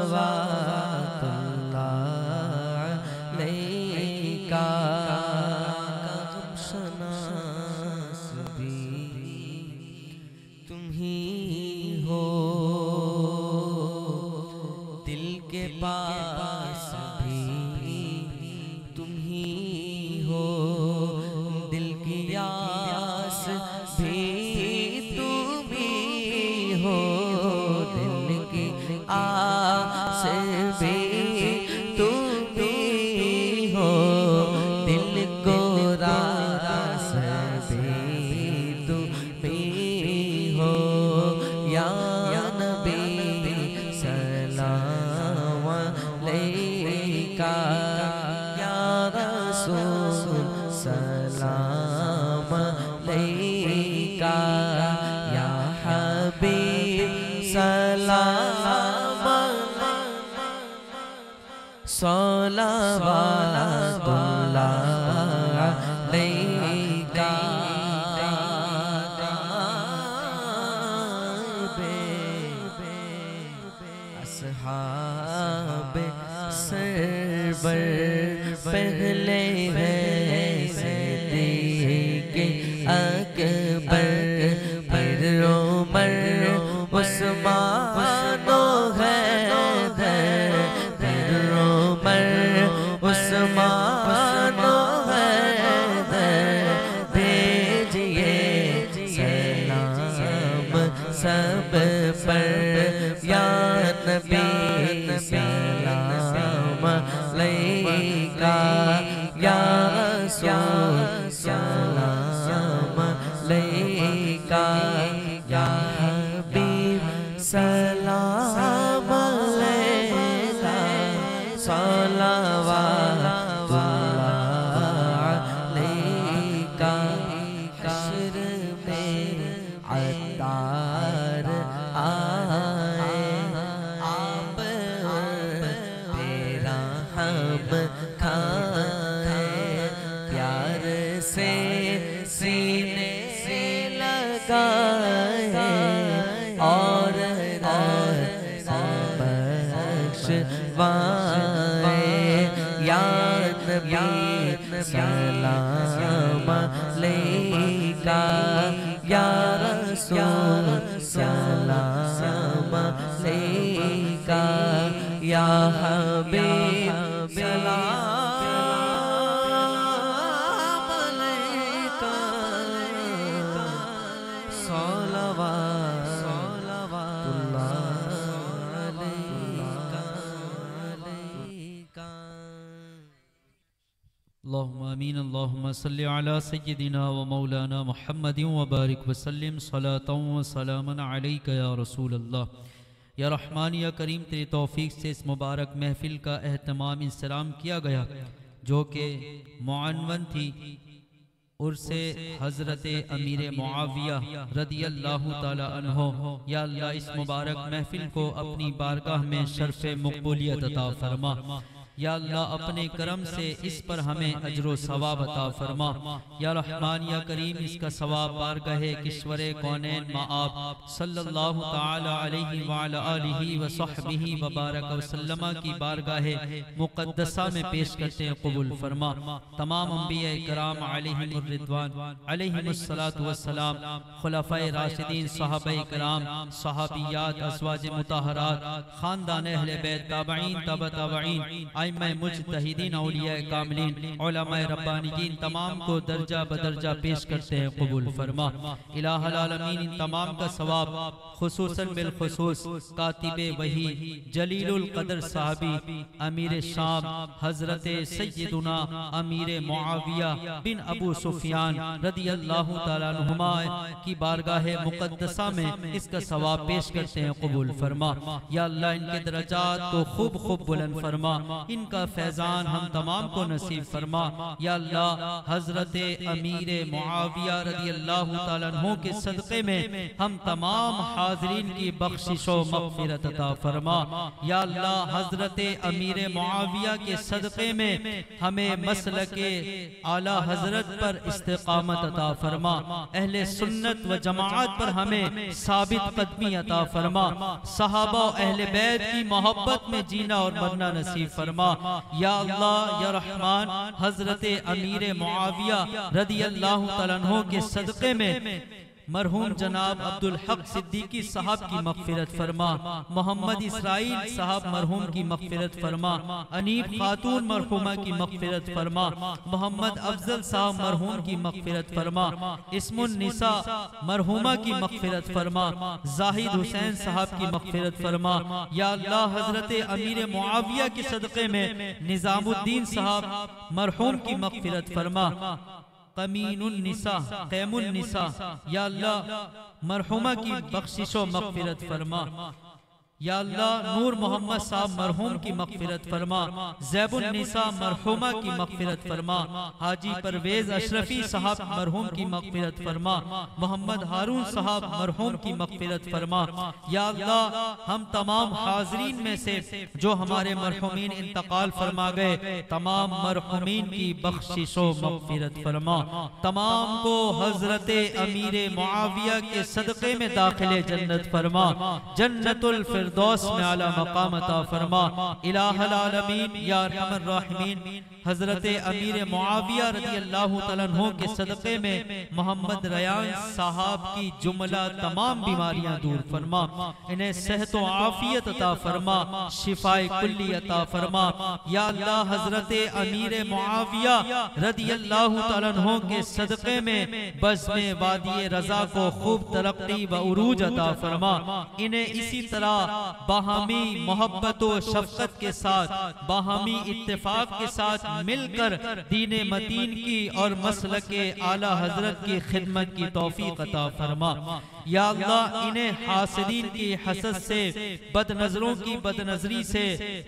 अलैका शनास भी तुम ही हो, दिल के पास भी तुम ही हो, दिल की आस भी तुम ही हो, दिल की आस भी तुम ही हो, दिल को रास भी तुम ही हो। या नबी सलाम अलैका या रसूल सलाम अलैका या हबीब सलाम सलावतुल्लाह अलैका। असहाब सरवर पहले हैं सिद्दीक़ अकबर, फिर उमर उस्मान हैदर, फिर उमर उस्मान हैदर। भेजिए सलाम सब पर या नबी सलाम अलैका या रसूल सलाम अलैका या हबीब सलाम अलैका सलावतुल्लाह अलैका। हश्र में अत्तार आए, आप तेरा हम खाए, प्यार से सीने से लगाए और बख्शवाए। या नबी सलाम अलैका या रसूल सलाम अलैका या हबीब सलाम अलैका सलावतुल्लाह अलैका। आमीन। अल्लाहुम्मा सल्लि अला सय्यिदिना व मौलाना मुहम्मदिन व बारिक वसल्लिम सलातन व सलामन अलैका या रसूल अल्लाह। या रहमान या करीम, तेरी तौफीक से इस मुबारक महफिल का एहतमाम इंसलाम किया गया जो कि मुअन्वन थी उर्से हज़रत अमीर मुआविया रदियल्लाहु ताला अन्हो। या अल्लाह इस मुबारक महफिल को अपनी बारगाह में शर्फ़े मक़बूलियत अता फरमा। या अल्लाह अपने करम से इस पर हमें अजर सवाब अता फरमा। या रहमान या करीम, इसका सवाब बारगाहे किश्वरे कौनैन माआब सल्लल्लाहु ताला अलैहि व अला आलिहि व सहबिहि व बारक वसल्लम की बारगाहे मुक़द्दसा में पेश करते हैं, कबूल फरमा। तमाम अंबिया कराम अलैहिमुर रिदवान अलैहिमुस्सलातु वस्सलाम, खुलफाए राशिदीन, सहाबाए कराम, सहाबियात, अज़वाज मुतहहरात, खानदान अहले बैत, ताबईन, तबा ताबईन, आइम्मा मुज्तहिदीन, औलिया कामिलीन, उलमाए रब्बानीयीन, तमाम को दर्जा बदर्जा पेश करते हैं, कबूल फरमा। इलाहुल आलमीन इन तमाम का सवाब खुसूसन बिलखुसूस कातिबे वही जलीलुल कदर साहबी अमीर शाम हजरत सय्यदुना अमीर मुआविया बिन अबू सुफियान रदियल्लाहु ताला अन्हुमा की बारगाह मुक़द्दसा में इसका सवाब पेश करते हैं, कबूल फरमा। या अल्लाह इनके दरजात को खूब खूब बुलंद फरमा, इनका फैजान हम तमाम को नसीब फरमा। या अल्लाह हजरत अमीर मुआविया रदियल्लाहु ताला अन्हु के सदक़े में हम तमाम हाज़रीन की बख्शिशो मग़फ़िरत अता फरमा। या अल्लाह हजरत अमीर मुआविया के सदक़े में हमें मसलके आला हजरत पर इस्तिक़ामत अता फरमा। अहले सुन्नत व जमाअत पर हमें साबित कदमी अता फरमा। सहाबा अहले बैत की मोहब्बत में जीना और मरना नसीब फरमा। या अल्लाह या रहमान, हजरत अमीर मुआविया रदियल्लाहु ताला अन्हु के सदक़े में मरहूम जनाब अब्दुल हक सिद्दीकी साहब की मग़फ़िरत फरमा। मोहम्मद इसराइल साहब मरहूम की मग़फ़िरत फरमा। अनीब खातून मरहूमा की मग़फ़िरत फरमा। मोहम्मद अफजल साहब मरहूम की मग़फ़िरत फरमा। इस्मुन निसा मरहूमा की मग़फ़िरत फरमा। जाहिद हुसैन साहब की मग़फ़िरत फरमा। या अल्लाह हजरत अमीर मुआविया के सदक़े में निज़ामुद्दीन साहब मरहूम की मग़फ़िरत फरमा। कमीनुन निसा क़ैमुन निसा, या अल्लाह मरहुमा की बख्शिशो मग़फ़िरत फरमा। या अल्लाह नूर मोहम्मद साहब मरहूम की मग़फ़िरत फरमा। ज़ैबुन निसा मरहुमा की मग़फ़िरत फरमा। हाजी परवेज़ अशरफी साहब मरहूम की मग़फ़िरत फरमा। मोहम्मद हारून साहब मरहूम की मग़फ़िरत फरमा। या अल्लाह हम तमाम हाज़रीन में से जो हमारे मरहूमीन इंतकाल फरमा गए, तमाम मरहूमीन की बख्शिशो मग़फ़िरत फरमा। तमाम को हज़रत अमीर मुआविया के सदक़े में दाखिले जन्नत फरमा। जन्नतुल फिरदौस में आला मकाम अता फरमा। इलाहुल आलमीन या अरहमर राहिमीन, हजरत अमीर मुआविया रदियल्लाहु ताला अन्हु के सदक़े में मोहम्मद रयान साहब की जुमला तमाम बीमारियां दूर फरमा। इन्हें सेहत व आफियत अता फरमा, शिफाए कुल्ली अता फरमा। या अल्लाह हजरत अमीर मुआविया रदियल्लाहु ताला अन्हु के सदक़े में बज़्म वादी रज़ा को खूब तरक्की व उरूज अता फरमा। इन्हें इसी तरह बाहमी मोहब्बत व शफ़क़त के साथ, बाहमी इत्तेफाक के साथ मिलकर दीने मतीन की और मसलके आला हजरत की खिदमत की तौफीक अता फरमा। या अल्लाह इन्हें हासिदीन की हसद से, बदनजरों की बदनजरी से,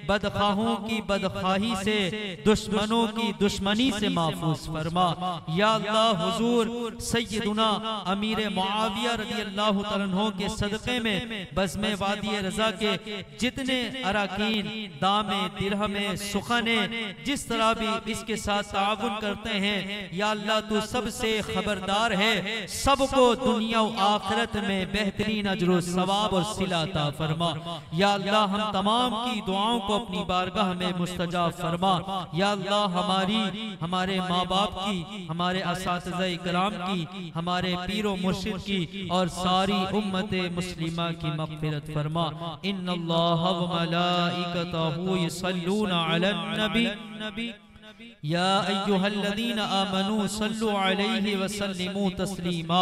बदखाहों की बदखाही से, दुश्मनों की दुश्मनी से महफूज फरमा। या अल्लाह हुजूर सय्यदुना अमीर मुआविया रदियल्लाहु ताला अन्हु के सदक़े में बज़्म वादी रज़ा के जितने अराकीन, दामे, दिरहमे, सुखने जिस तरह भी इसके साथ ताअवुन करते हैं, या अल्लाह तू सबसे खबरदार है, सबको दुनिया और आखिरत में बेहतरीन अजर सवाब और सिला अता फरमा। या अल्लाह हम तमाम की दुआओं को अपनी बारगाह में मुस्तजाब फरमा। या अल्लाह हमारी, हमारे माँ बाप की, हमारे असातिज़ा कराम की, हमारे पीरो मुर्शिद की और सारी उम्मत मुस्लिमा की मग़फ़िरत फरमा। इन्नल्लाह व मलाइकतहु युसल्लूना अलन नबी या अय्युहल्लज़ीना आमनू सल्लु अलैहि व सल्लिमू तस्लीमा।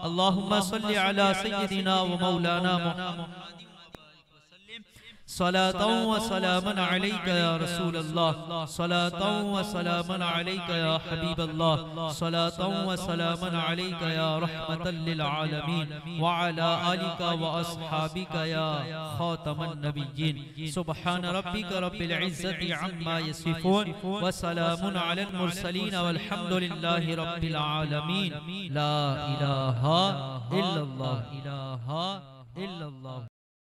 अल्लाहुम्मा सल्लि अला सय्यिदिना व मौलाना मुहम्मद सलातन व सलामन अलैका या रसूल अल्लाह, सलातन व सलामन अलैका या हबीब अल्लाह, सलातन व सलामन अलैका या रहमतल लिल आलमीन व अला आलिका व अस्हाबिका या खातमन नबिय्यीन। सुब्हान रब्बिका रब्बिल इज्जति अम्मा यसिफून व सलामुन अलल मुरसलीन वल्हम्दुलिल्लाहि रब्बिल आलमीन। ला इलाहा इल्लल्लाह, इलाहा इल्लल्लाह।